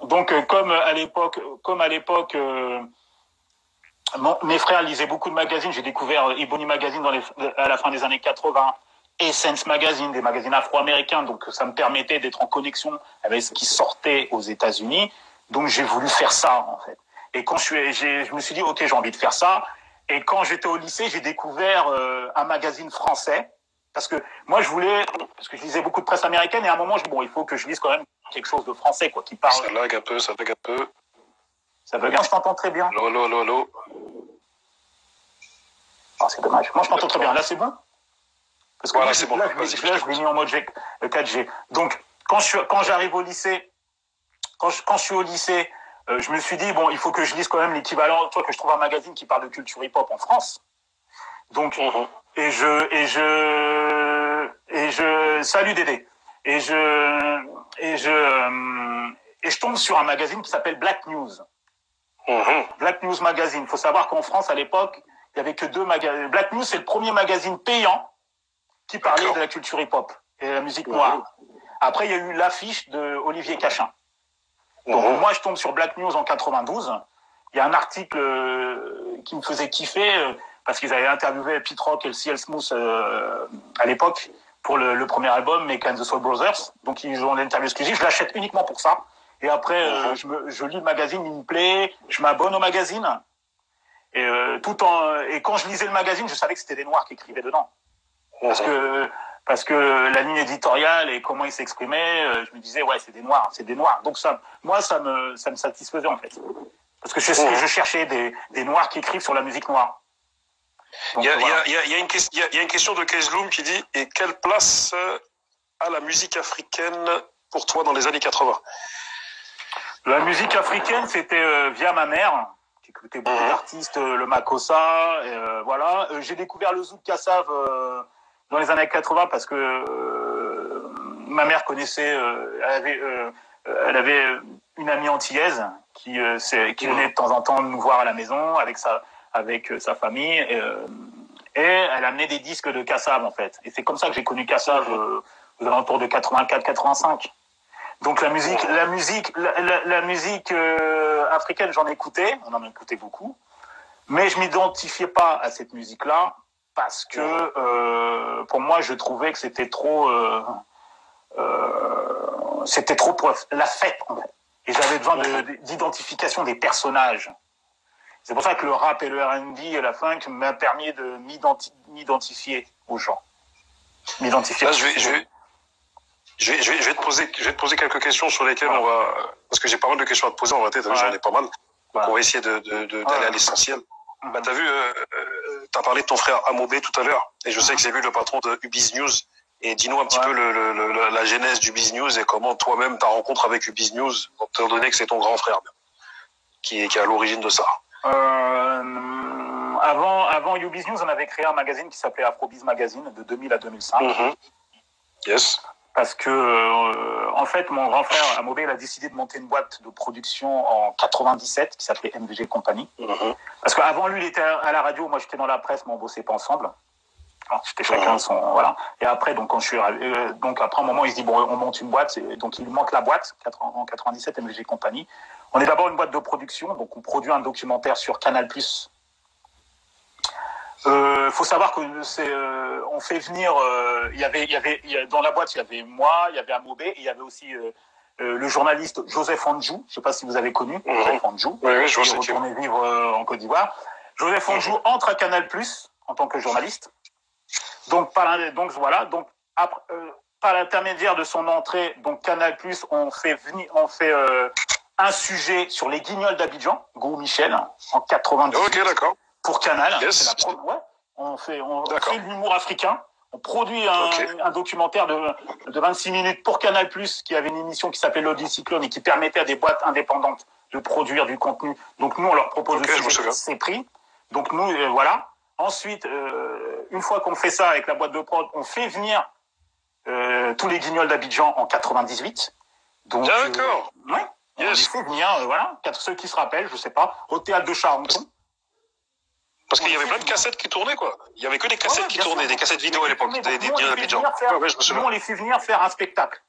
Donc, comme à l'époque, mes frères lisaient beaucoup de magazines. J'ai découvert Ebony Magazine à la fin des années 80, Essence Magazine, des magazines afro-américains. Donc, ça me permettait d'être en connexion avec ce qui sortait aux États-Unis. Donc, j'ai voulu faire ça, en fait. Et quand je me suis dit, ok, j'ai envie de faire ça. Et quand j'étais au lycée, j'ai découvert un magazine français. Parce que moi, parce que je lisais beaucoup de presse américaine. Et à un moment, il faut que je lise quand même quelque chose de français, quoi, qui parle. Ça lag un peu. Ça bug. Je t'entends très bien. Allô. Ah, c'est dommage. Moi, je t'entends très bien. Là, c'est bon? Parce que voilà, moi, c'est bon. Là, je l'ai mis en mode 4G. Donc, quand j'arrive au lycée, quand je suis au lycée, je me suis dit, bon, il faut que je lise quand même l'équivalent, que je trouve un magazine qui parle de culture hip-hop en France. Donc, et je salut Dédé. Et je tombe sur un magazine qui s'appelle Black News. Black News Magazine. Il faut savoir qu'en France, à l'époque, il y avait que 2 magazines. Black News, c'est le premier magazine payant qui parlait de la culture hip-hop et de la musique noire. Après, il y a eu l'affiche de Olivier Cachin. Donc, moi, je tombe sur Black News en 92. Il y a un article qui me faisait kiffer parce qu'ils avaient interviewé Pete Rock et le CL Smooth à l'époque pour le premier album, Make and the Soul Brothers. Donc, ils ont l'interview exclusive. Je l'achète uniquement pour ça. Et après, je lis le magazine, il me plaît. Je m'abonne au magazine. Et quand je lisais le magazine, je savais que c'était des Noirs qui écrivaient dedans. Parce que la ligne éditoriale et comment ils s'exprimaient, je me disais, ouais, c'est des Noirs. Donc ça me satisfaisait, en fait. Parce que je cherchais des Noirs qui écrivent sur la musique noire. Il y a une question de Kesloum qui dit, et quelle place a la musique africaine pour toi dans les années 80? La musique africaine, c'était via ma mère, qui écoutait beaucoup d'artistes, le Makossa, voilà. J'ai découvert le zouk Kassav dans les années 80 parce que ma mère connaissait, elle avait une amie antillaise qui venait de temps en temps nous voir à la maison avec sa famille et elle amenait des disques de Kassav, en fait. Et c'est comme ça que j'ai connu Kassav aux alentours de 84-85. Donc la musique africaine, j'en écoutais, on en écoutait beaucoup, mais je m'identifiais pas à cette musique-là parce que pour moi, je trouvais que c'était trop pour la fête, en fait. Et j'avais besoin d'identification des personnages. C'est pour ça que le rap et le R&B et la funk m'a permis de m'identifier aux gens. Là, je vais te poser quelques questions sur lesquelles on va, parce que j'ai pas mal de questions à te poser en vrai, j'en ai pas mal. Donc on va essayer d'aller à l'essentiel. Bah, t'as vu, t'as parlé de ton frère Amobé tout à l'heure, et je sais que c'est lui le patron de Ubiz News. Et dis-nous un petit peu la genèse du Ubiz News et comment toi-même ta rencontre avec Ubiz News, étant donné que c'est ton grand frère qui est à l'origine de ça. Avant Ubiz News, on avait créé un magazine qui s'appelait Afrobiz Magazine de 2000 à 2005. Yes. Parce que, en fait, mon grand frère Amobé, il a décidé de monter une boîte de production en 97 qui s'appelait MVG Company. Parce qu'avant lui, il était à la radio, moi j'étais dans la presse, mais on bossait pas ensemble. Alors, c'était chacun son, voilà. Et après, donc après un moment, il se dit bon, on monte une boîte. Donc il monte la boîte en 97 MVG Company. On est d'abord une boîte de production, donc on produit un documentaire sur Canal+. Faut savoir que on fait venir. Dans la boîte, il y avait moi, il y avait Amobé, et il y avait aussi le journaliste Joseph Andjou. Je sais pas si vous avez connu Joseph Andjou. Oui, je sais. Il est retourné vivre en Côte d'Ivoire. Joseph Andjou entre à Canal+ en tant que journaliste. Donc par l'intermédiaire de son entrée, donc Canal+, on fait un sujet sur les Guignols d'Abidjan, Gou Michel, en 98. Ok, d'accord. Pour Canal. Yes. On fait de l'humour africain. On produit un documentaire de 26 minutes pour Canal+, qui avait une émission qui s'appelait l'Audi Cyclone et qui permettait à des boîtes indépendantes de produire du contenu. Donc nous, on leur propose ces prix. Donc nous, voilà. Ensuite, une fois qu'on fait ça avec la boîte de prod, on fait venir tous les Guignols d'Abidjan en 98. Donc, d'accord. Ouais. On les fait venir, voilà, ceux qui se rappellent, je sais pas, au théâtre de Charenton. Parce qu'il y avait plein de cassettes qui tournaient, quoi. Il y avait que des cassettes qui tournaient, des cassettes vidéo à l'époque, des Guignols d'Abidjan. Nous, on les fait venir faire un spectacle.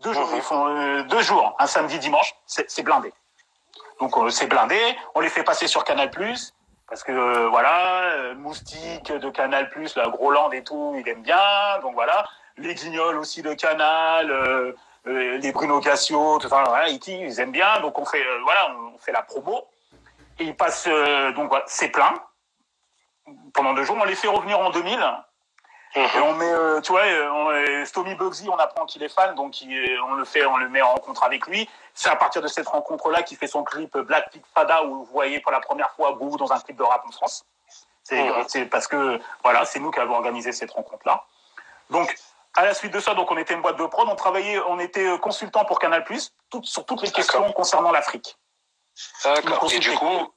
2 jours, ils font 2 jours, un samedi, dimanche, c'est blindé. Donc c'est blindé, on les fait passer sur Canal+, parce que voilà, Moustique de Canal+, la Groland et tout, il aime bien, donc voilà. Les Guignols aussi de Canal, les Bruno Gassio, tout ça, voilà, ils aiment bien, donc on fait on fait la promo et ils passent donc voilà, c'est plein pendant 2 jours. On les fait revenir en 2000 et on met tu vois, Stomy Bugsy, on apprend qu'il est fan, donc on le met en rencontre avec lui. C'est à partir de cette rencontre-là qu'il fait son clip Black Pig Fada où vous voyez pour la première fois Bou dans un clip de rap en France. C'est parce que voilà, c'est nous qui avons organisé cette rencontre-là. Donc à la suite de ça, donc on était une boîte de prod, on était consultant pour Canal+, sur toutes les questions concernant l'Afrique. D'accord. Et du coup,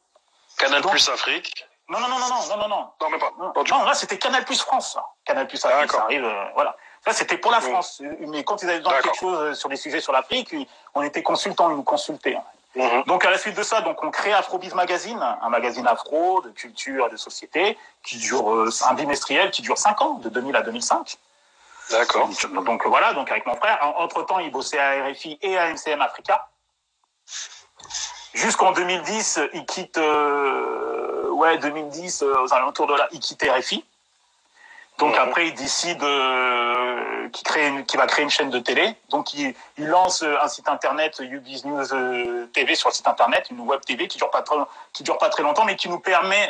Canal+ Afrique. Non. Non, même pas. Non, là c'était Canal+ France. Canal+ Afrique, ça arrive, voilà. Ça c'était pour la France. Mais quand ils avaient besoin de quelque chose sur des sujets sur l'Afrique, on était consultants, ils nous consultaient. Donc à la suite de ça, donc on crée Afrobiz Magazine, un magazine afro de culture et de société qui dure un bimestriel qui dure 5 ans, de 2000 à 2005. D'accord. Donc voilà, donc avec mon frère. Entre-temps, il bossait à RFI et à MCM Africa. Jusqu'en 2010, il quitte 2010 aux alentours de là, il quitte RFI. Donc après, il décide qu'il va créer une chaîne de télé. Donc il lance un site internet, UBiz News TV, sur le site internet, une web TV qui dure pas très longtemps, mais qui nous permet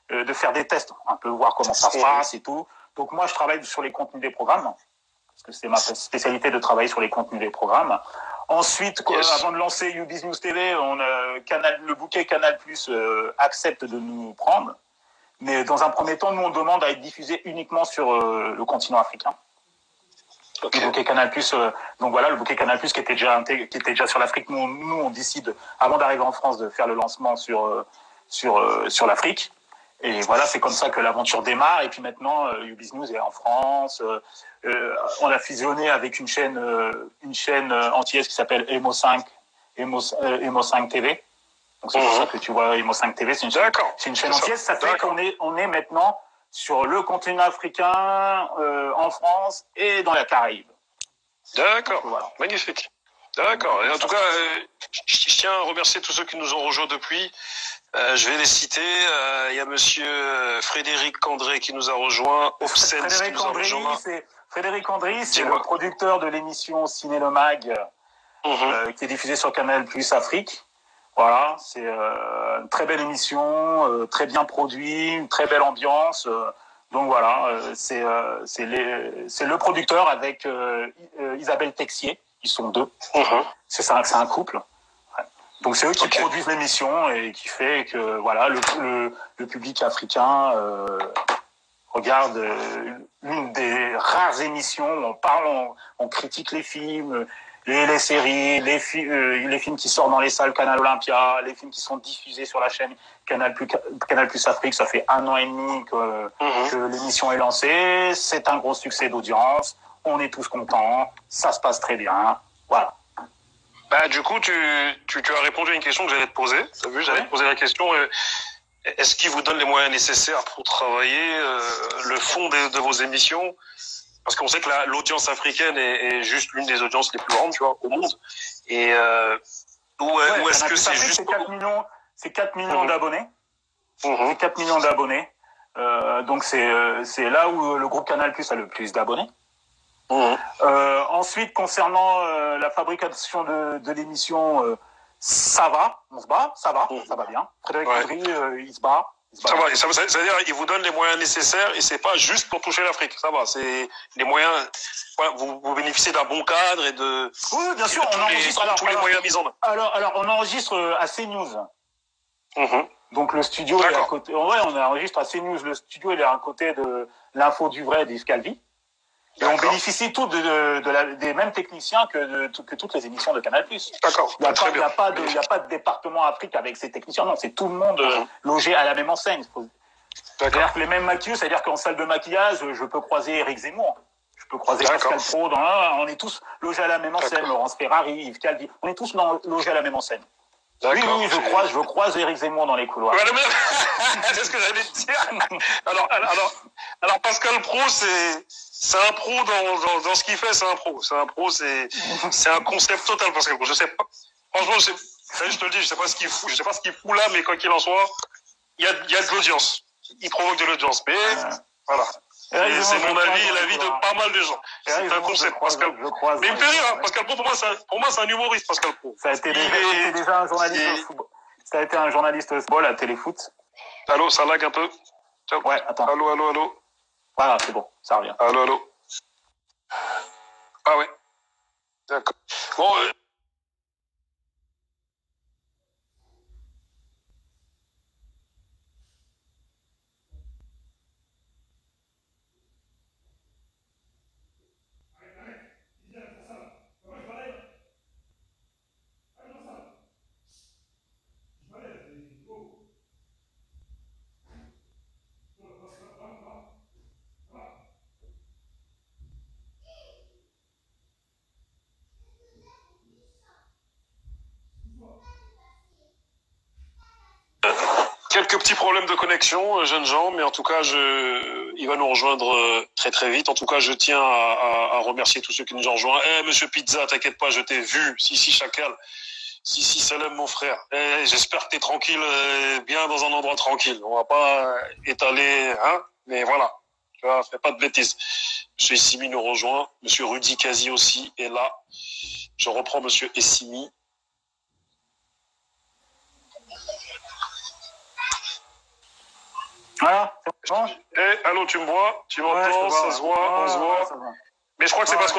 de faire des tests, un peu voir comment ça se passe et tout. Donc moi, je travaille sur les contenus des programmes, parce que c'est ma spécialité de travailler sur les contenus des programmes. Ensuite, avant de lancer UBiz News TV, le bouquet Canal+ accepte de nous prendre. Mais dans un premier temps, nous, on demande à être diffusé uniquement sur le continent africain. Le bouquet Canal+, donc voilà, le bouquet Canal+, qui était déjà sur l'Afrique. Nous, on décide, avant d'arriver en France, de faire le lancement sur l'Afrique. Et voilà, c'est comme ça que l'aventure démarre. Et puis maintenant, UBiz News est en France. On a fusionné avec une chaîne antillaise qui s'appelle Emo 5 TV. Donc c'est pour ça que tu vois Emo 5 TV, c'est une chaîne antillaise. Ça fait qu'on est maintenant sur le continent africain, en France et dans la Caraïbe. D'accord, voilà. Magnifique. D'accord. Et en tout cas, je tiens à remercier tous ceux qui nous ont rejoints depuis. Je vais les citer. Il y a monsieur Frédéric Candré qui nous a rejoint. Obscène qui nous a rejoint. Frédéric Andry, c'est le producteur de l'émission Ciné le Mag, qui est diffusée sur Canal+ Afrique. Voilà, c'est une très belle émission, très bien produit, une très belle ambiance. Donc voilà, c'est le producteur avec Isabelle Texier. Ils sont 2. C'est un couple. Donc c'est eux qui produisent l'émission et qui fait que voilà le public africain regarde l'une des rares émissions où on parle, on critique les films, les séries, les films qui sortent dans les salles Canal Olympia, les films qui sont diffusés sur la chaîne Canal+ Afrique. Ça fait 1 an et demi que l'émission est lancée. C'est un gros succès d'audience. On est tous contents. Ça se passe très bien. Voilà. Bah, du coup, tu as répondu à une question que j'allais te poser. T'as vu, j'allais te poser la question. Est-ce qu'ils vous donnent les moyens nécessaires pour travailler le fond de vos émissions? Parce qu'on sait que l'audience africaine est juste l'une des audiences les plus grandes, tu vois, au monde. Et où est-ce que c'est juste... C'est 4 millions d'abonnés. C'est 4 millions d'abonnés. Donc c'est là où le groupe Canal+ a le plus d'abonnés. Ensuite, concernant la fabrication de l'émission, ça va, on se bat, ça va bien. Frédéric Andry, il se bat. Ça va, c'est-à-dire qu'ils vous donnent les moyens nécessaires et c'est pas juste pour toucher l'Afrique, ça va, c'est les moyens, voilà, vous bénéficiez d'un bon cadre et de... Oui, bien sûr, on enregistre tous les moyens mis en œuvre. Alors, on enregistre à CNews. Donc le studio est à côté, on enregistre à CNews, le studio il est à côté de l'Info du Vrai d'Yves Calvi. Et on bénéficie tous des mêmes techniciens que toutes les émissions de Canal+. D'accord. Il n'y a pas de département Afrique avec ces techniciens. Non, c'est tout le monde logé à la même enseigne. C'est-à-dire que les mêmes maquilleux, c'est-à-dire qu'en salle de maquillage, je peux croiser Éric Zemmour. Je peux croiser Pascal Praud. On est tous logés à la même enseigne. Laurence Ferrari, Yves Calvi. On est tous logés à la même enseigne. Oui, je croise Éric Zemmour dans les couloirs. Ouais, c'est ce que j'allais te dire. Alors Pascal Praud, c'est un pro dans ce qu'il fait, c'est un pro. C'est un pro, c'est un concept total, Pascal Praud. Je sais pas. Franchement, je te le dis, je sais pas ce qu'il fout. Je sais pas ce qu'il fout là, mais quoi qu'il en soit, il y a de l'audience. Il provoque de l'audience. Mais voilà. C'est mon avis et l'avis de pas mal de gens. C'est un concept, Pascal Praud. Mais il me fait rire, Pascal Praud, pour moi, c'est un humoriste, Pascal Praud. Ça a été déjà un journaliste de football. Ça a été un journaliste de football à Téléfoot. Allô, ça lag un peu? Ouais, attends. Allô. Voilà, c'est bon, ça revient. Allô. Ah ouais. D'accord. Bon, quelques petits problèmes de connexion, jeunes gens, mais en tout cas, il va nous rejoindre très très vite. En tout cas, je tiens à remercier tous ceux qui nous ont rejoints. Monsieur Pizza, t'inquiète pas, je t'ai vu. Si, Chacal. Si, Salam, mon frère. J'espère que t'es tranquille, bien dans un endroit tranquille. On va pas étaler, hein, mais voilà. Tu vois, fais pas de bêtises. Monsieur Essimi nous rejoint. Monsieur Rudy Kazi aussi est là. Je reprends Monsieur Essimi. Voilà, c'est bon. Allô, tu me vois? Tu m'entends? Ça se voit, on se voit. Mais je crois que c'est parce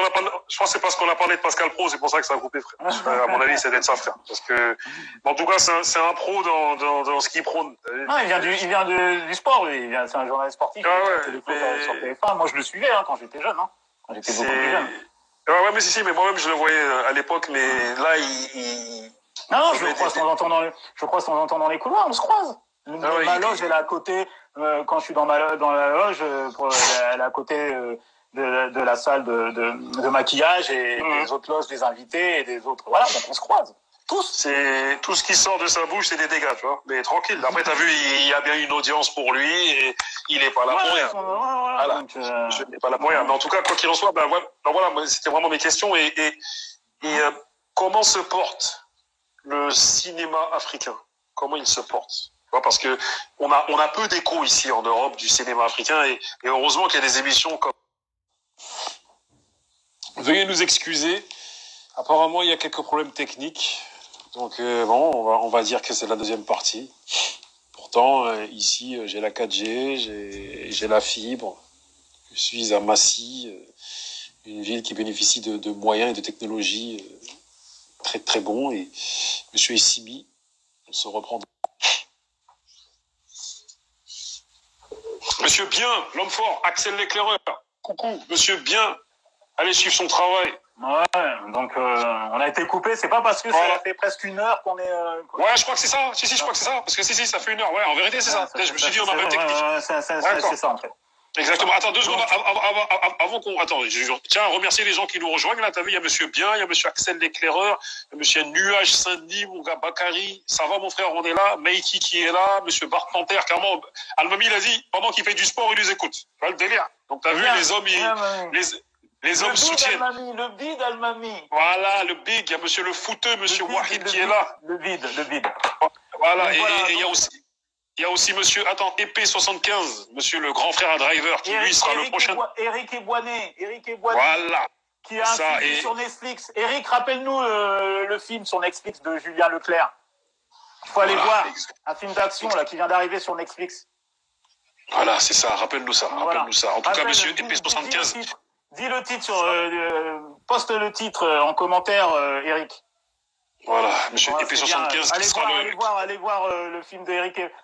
qu'on a parlé de Pascal Praud, c'est pour ça que ça a coupé, frère. À mon avis, c'est d'être ça, frère. Parce que, en tout cas, c'est un pro dans ce qu'il prône. Non, il vient du sport, lui. C'est un journaliste sportif. Sur TF1. Moi, je le suivais, quand j'étais jeune, Quand j'étais beaucoup plus jeune. Ouais, mais si, mais moi-même, je le voyais à l'époque, mais là, Non, je le croise de temps en temps dans les couloirs, on se croise. Ma loge, elle est à côté, quand je suis dans la loge, elle est à côté de la salle de maquillage et des autres loges des invités et des autres. Voilà, donc on se croise. Tous. C'est tout ce qui sort de sa bouche, c'est des dégâts, tu vois. Mais tranquille. Après, t'as vu, il y a bien une audience pour lui et il est pas là pour rien. Voilà. Donc, je n'ai pas là pour rien. Mais en tout cas, quoi qu'il en soit, voilà, c'était vraiment mes questions et comment se porte le cinéma africain? Comment il se porte? Parce que on a peu d'écho ici en Europe du cinéma africain et heureusement qu'il y a des émissions comme. Veuillez nous excuser. Apparemment, il y a quelques problèmes techniques. Donc on va dire que c'est la deuxième partie. Pourtant, ici, j'ai la 4G, j'ai la fibre. Je suis à Massy, une ville qui bénéficie de moyens et de technologies très très bons. Et Monsieur Essimi, on se reprend. Monsieur Bien, l'homme fort, Axel l'éclaireur. Coucou, Monsieur Bien. Allez suivre son travail. Ouais, donc on a été coupé. C'est pas parce que ça fait presque 1 heure qu'on est. Ouais, je crois que c'est ça. Si, je crois que c'est ça. Parce que si, ça fait 1 heure. Ouais, en vérité, c'est ça. Je me suis dit, on a un technique. C'est ça, en fait. Exactement. Attends, 2 secondes avant qu'on. Attends, je tiens à remercier les gens qui nous rejoignent. Là, t'as vu, il y a Monsieur Bien, il y a Monsieur Axel l'éclaireur, il y a Monsieur Nuage Saint-Denis, mon gars Bakary. Ça va, mon frère, on est là. Meiki qui est là, Monsieur Bart Panter, carrément. Almami, il a dit, pendant qu'il fait du sport, il nous écoute. Tu vois le délire. Donc, t'as vu, les hommes, les hommes soutiennent. Le bide Almami. Voilà, le big. Il y a Monsieur le footeux, Monsieur Wahid qui est là. Le vide. Voilà, et il y a aussi. Il y a aussi Monsieur, EP75, Monsieur le grand frère à driver, qui lui sera le prochain. Eric Eboinet. Voilà. Qui a un film sur Netflix. Eric, rappelle-nous le film sur Netflix de Julien Leclerc. Il faut aller voir. Un film d'action, là, qui vient d'arriver sur Netflix. Voilà, c'est ça. Rappelle-nous ça. En tout cas, Monsieur EP75. Dis le titre poste le titre en commentaire, Eric. Voilà, Monsieur EP75 qui sera allez voir le film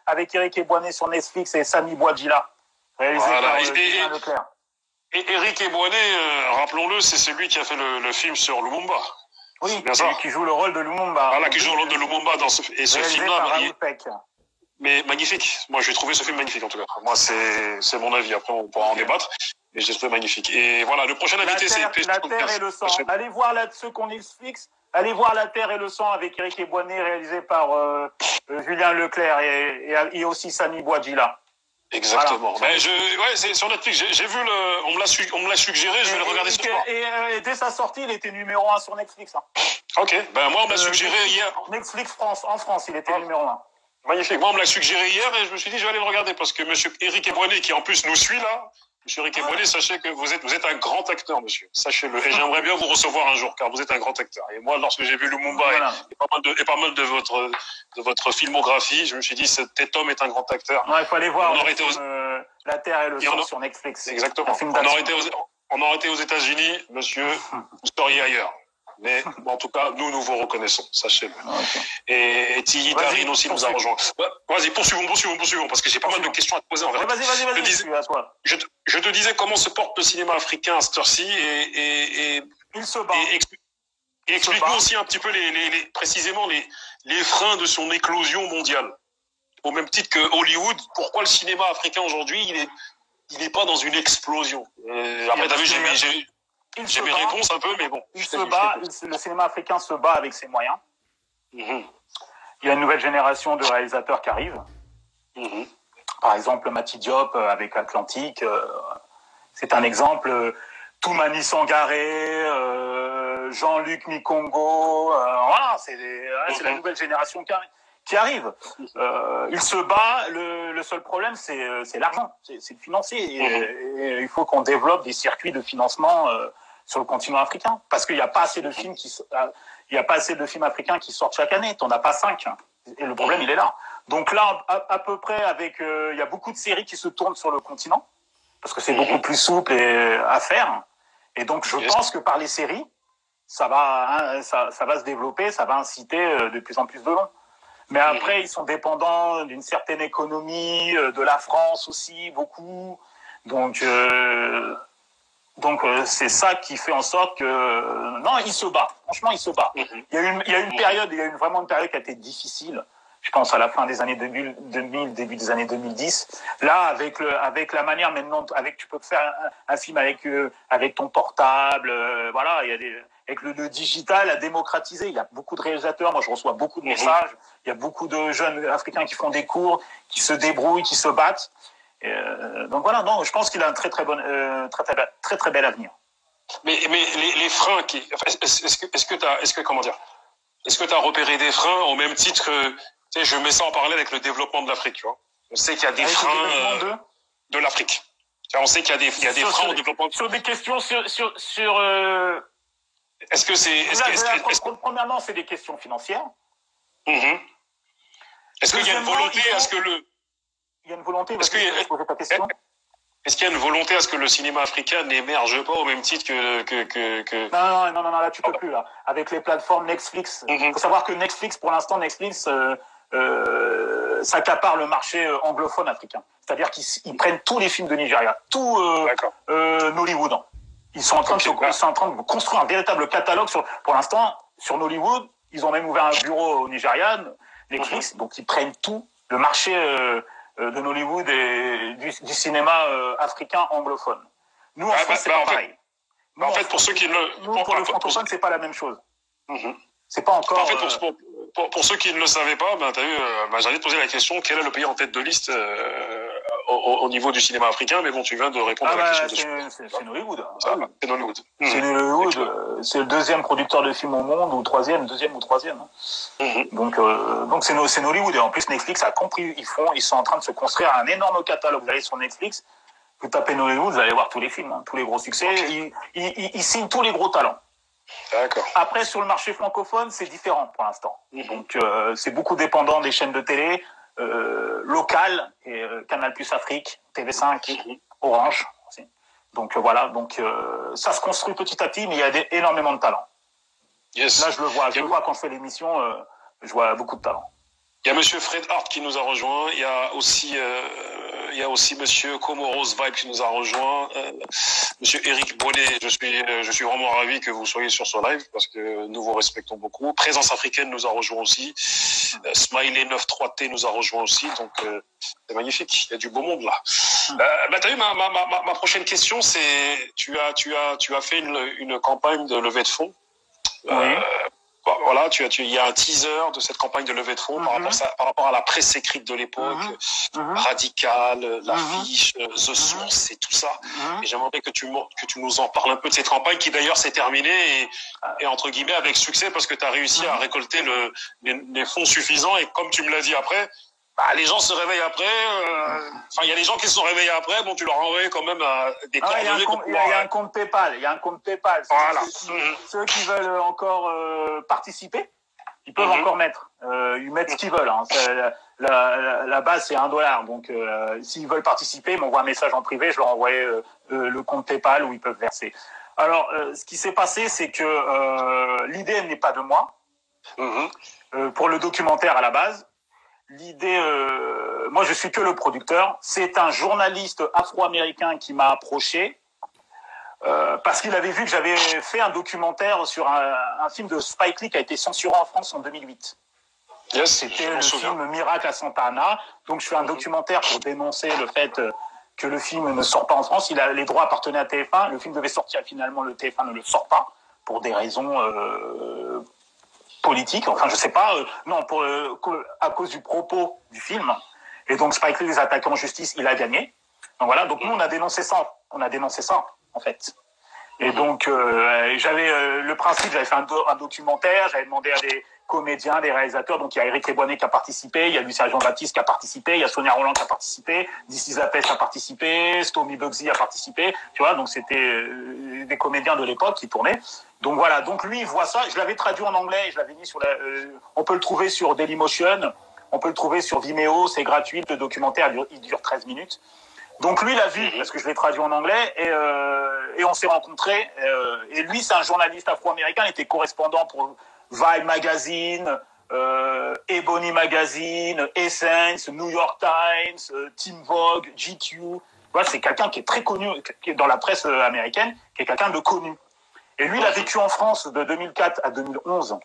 avec Eric Eboinet sur Netflix et Sami Bouadjila, réalisé par Julien Leclerc. Et Eric Eboinet, rappelons-le, c'est celui qui a fait le film sur Lumumba. Oui, bien ça. Qui joue le rôle de Lumumba. Voilà, qui joue le rôle de Lumumba dans ce film-là. Mais magnifique. Moi, j'ai trouvé ce film magnifique, en tout cas. Moi, c'est mon avis. Après, on pourra en débattre. Et j'ai trouvé magnifique. Et voilà, le prochain invité, c'est... La Terre et le sang. Allez voir ceux qu'on Netflix. Allez voir La Terre et le sang avec Éric Eboigné, réalisé par Julien Leclerc et aussi Sami Bouadjila. Exactement. Voilà. C'est sur Netflix. J'ai vu on me l'a suggéré, je vais le regarder ce soir. Et dès sa sortie, il était numéro 1 sur Netflix. Hein. Ok. Moi, on m'a suggéré hier. Netflix France, en France, il était numéro 1. Magnifique. Moi, on me l'a suggéré hier et je me suis dit, je vais aller le regarder parce que monsieur Éric Eboigné, qui en plus nous suit là, monsieur Éric Eboigné, sachez que vous êtes un grand acteur, monsieur. Sachez-le. Et j'aimerais bien vous recevoir un jour, car vous êtes un grand acteur. Et moi, lorsque j'ai vu Lumumba et pas mal de votre filmographie, je me suis dit, cet homme est un grand acteur. Ouais, il faut aller voir La Terre et le sang sur Netflix. Exactement. On aurait été aux États-Unis, monsieur, vous seriez ailleurs. Mais en tout cas, nous vous reconnaissons, sachez-le. Okay. Et Tilly Darine aussi nous a rejoint. Vas-y, poursuivons, parce que j'ai pas mal de questions à te poser en fait. Vas-y, à toi. Je te disais comment se porte le cinéma africain à cette heure-ci et il se bat. Et explique-nous aussi un petit peu précisément les freins de son éclosion mondiale. Au même titre que Hollywood, pourquoi le cinéma africain aujourd'hui, il est pas dans une explosion. Après, t'as vu, j'ai mes réponses un peu, mais bon. Le cinéma africain se bat avec ses moyens. Il y a une nouvelle génération de réalisateurs qui arrive. Par exemple, Mati Diop avec Atlantique. C'est un exemple. Toumani Sangaré, Jean-Luc Mikongo. Voilà, c'est la nouvelle génération qui arrive. Il se bat. Le seul problème, c'est l'argent. C'est le financier. Et il faut qu'on développe des circuits de financement sur le continent africain, parce qu'il n'y a pas assez de films africains qui sortent chaque année. T'en as pas 5. Et le problème, il est là. Donc là, à peu près, il y a beaucoup de séries qui se tournent sur le continent, parce que c'est beaucoup plus souple à faire. Et donc, je pense que par les séries, ça va se développer, ça va inciter de plus en plus de long. Mais après, ils sont dépendants d'une certaine économie, de la France aussi, beaucoup. Donc c'est ça qui fait en sorte que non, il se bat. Franchement, il se bat. Il y a vraiment une période qui a été difficile. Je pense à la fin des années 2000, début des années 2010. Là, avec la manière maintenant, tu peux faire un film avec ton portable. Voilà, avec le digital à démocratiser. Il y a beaucoup de réalisateurs. Moi, je reçois beaucoup de messages. Il y a beaucoup de jeunes Africains qui font des cours, qui se débrouillent, qui se battent. Donc voilà, je pense qu'il a un très très bel avenir. Mais les freins est-ce que tu as repéré des freins au même titre que, tu sais, je mets ça en parallèle avec le développement de l'Afrique, tu vois. On sait qu'il y a des freins de l'Afrique. On sait qu'il y a des freins au développement. Sur des questions sur est-ce que c'est premièrement, c'est des questions financières. Est-ce qu'il y a une volonté à ce que il y a une volonté, est-ce qu'il y a une volonté à ce que le cinéma africain n'émerge pas au même titre que... Non, là, tu peux plus, là. Avec les plateformes Netflix. Faut savoir que Netflix, pour l'instant, s'accapare le marché anglophone africain. C'est-à-dire qu'ils prennent tous les films de Nigeria, tout Nollywood. Ils sont en train de construire un véritable catalogue pour l'instant, sur Nollywood. Ils ont même ouvert un bureau au Nigeria, Netflix. Donc, ils prennent tout le marché de Nollywood et du cinéma africain anglophone. Nous, en France, c'est pas pareil. En fait, pour ceux qui pour le francophone, c'est pas la même chose. C'est pas encore... En fait, pour ceux qui ne le savaient pas, t'as vu, j'allais te poser la question, quel est le pays en tête de liste au niveau du cinéma africain, mais bon, tu viens de répondre à la question. C'est Nollywood. C'est Nollywood. C'est Nollywood. C'est le deuxième producteur de films au monde, deuxième ou troisième. Donc c'est Nollywood. Et en plus, Netflix a compris. Ils sont en train de se construire un énorme catalogue. Vous allez sur Netflix, vous tapez Nollywood, vous allez voir tous les films, tous les gros succès. Okay. Ils signent tous les gros talents. D'accord. Après, sur le marché francophone, c'est différent pour l'instant. Donc, c'est beaucoup dépendant des chaînes de télé locales, et Canal+ Afrique, TV5, Orange. Aussi. Donc voilà, ça se construit petit à petit, mais il y a énormément de talent. Yes. Là, je le vois quand je fais l'émission, je vois beaucoup de talent. Il y a Monsieur Fred Hart qui nous a rejoint. Il y a aussi Monsieur Comoros Vibe qui nous a rejoint. Monsieur Éric Bonnet, je suis vraiment ravi que vous soyez sur ce live parce que nous vous respectons beaucoup. Présence africaine nous a rejoint aussi. Smiley 93T nous a rejoint aussi. Donc c'est magnifique. Il y a du beau monde là. T'as vu ma prochaine question, c'est tu as fait une campagne de levée de fonds. Oui. Voilà, il y a un teaser de cette campagne de levée de fonds par rapport à la presse écrite de l'époque, Radical, l'affiche, The Source et tout ça. Et j'aimerais que tu nous en parles un peu de cette campagne qui d'ailleurs s'est terminée et entre guillemets avec succès parce que tu as réussi à récolter les fonds suffisants et comme tu me l'as dit après, les gens se réveillent après. Il y a des gens qui se sont réveillés après. Bon, tu leur as envoyé quand même des coordonnées. Il y a un compte PayPal. Il y a un compte PayPal. Voilà. Ceux qui veulent encore participer, ils peuvent encore mettre. Ils mettent ce qu'ils veulent. Hein. La base, c'est $1. Donc, s'ils veulent participer, ils m'envoient un message en privé. Je leur envoie le compte PayPal où ils peuvent verser. Alors, ce qui s'est passé, c'est que l'idée n'est pas de moi. Pour le documentaire à la base. L'idée, moi je suis que le producteur, c'est un journaliste afro-américain qui m'a approché parce qu'il avait vu que j'avais fait un documentaire sur un film de Spike Lee qui a été censuré en France en 2008. Yes, c'était le film Miracle à Santa Ana, donc je fais un documentaire pour dénoncer le fait que le film ne sort pas en France, les droits appartenaient à TF1, le film devait sortir finalement le TF1 ne le sort pas pour des raisons politique, enfin je sais pas, à cause du propos du film. Et donc Spike Lee les attaquait en justice, il a gagné. Donc voilà, donc nous on a dénoncé ça en fait. Et donc j'avais le principe, j'avais fait un documentaire, j'avais demandé à des comédiens, des réalisateurs, donc il y a Eric Lebonnet qui a participé, il y a Lucien Jean-Baptiste qui a participé, il y a Sonia Roland qui a participé, Dizzy Zapes a participé, Stomy Bugsy a participé, tu vois, donc c'était des comédiens de l'époque qui tournaient. Donc voilà, donc lui il voit ça, je l'avais traduit en anglais, je l'avais mis sur on peut le trouver sur Dailymotion, on peut le trouver sur Vimeo, c'est gratuit, le documentaire il dure 13 minutes. Donc lui il a vu parce que je l'ai traduit en anglais et on s'est rencontrés et lui c'est un journaliste afro-américain, il était correspondant pour Vibe Magazine, Ebony Magazine, Essence, New York Times, Teen Vogue, GQ. Voilà, c'est quelqu'un qui est très connu qui est dans la presse américaine, qui est quelqu'un de connu. Et lui, il a vécu en France de 2004 à 2011.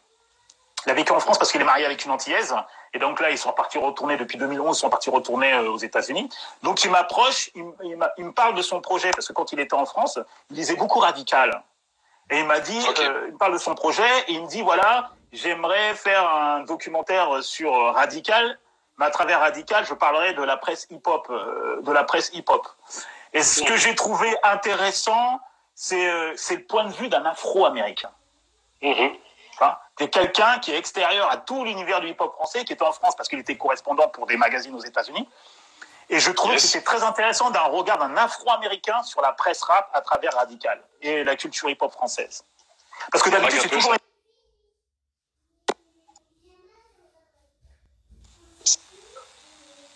Il a vécu en France parce qu'il est marié avec une Antillaise. Et donc là, ils sont partis retourner depuis 2011, ils sont partis retourner aux États-Unis. Donc il m'approche, il me parle de son projet parce que quand il était en France, il lisait beaucoup Radical. Et il m'a dit, il me parle de son projet et il me dit voilà, j'aimerais faire un documentaire sur Radical, mais à travers Radical, je parlerai de la presse hip-hop, Et ce que j'ai trouvé intéressant, c'est le point de vue d'un Afro-Américain. C'est quelqu'un qui est extérieur à tout l'univers du hip-hop français, qui était en France parce qu'il était correspondant pour des magazines aux États-Unis. Et je trouvais que c'était très intéressant d'un regard d'un Afro-Américain sur la presse rap à travers Radical et la culture hip-hop française. Parce que d'habitude, c'est toujours...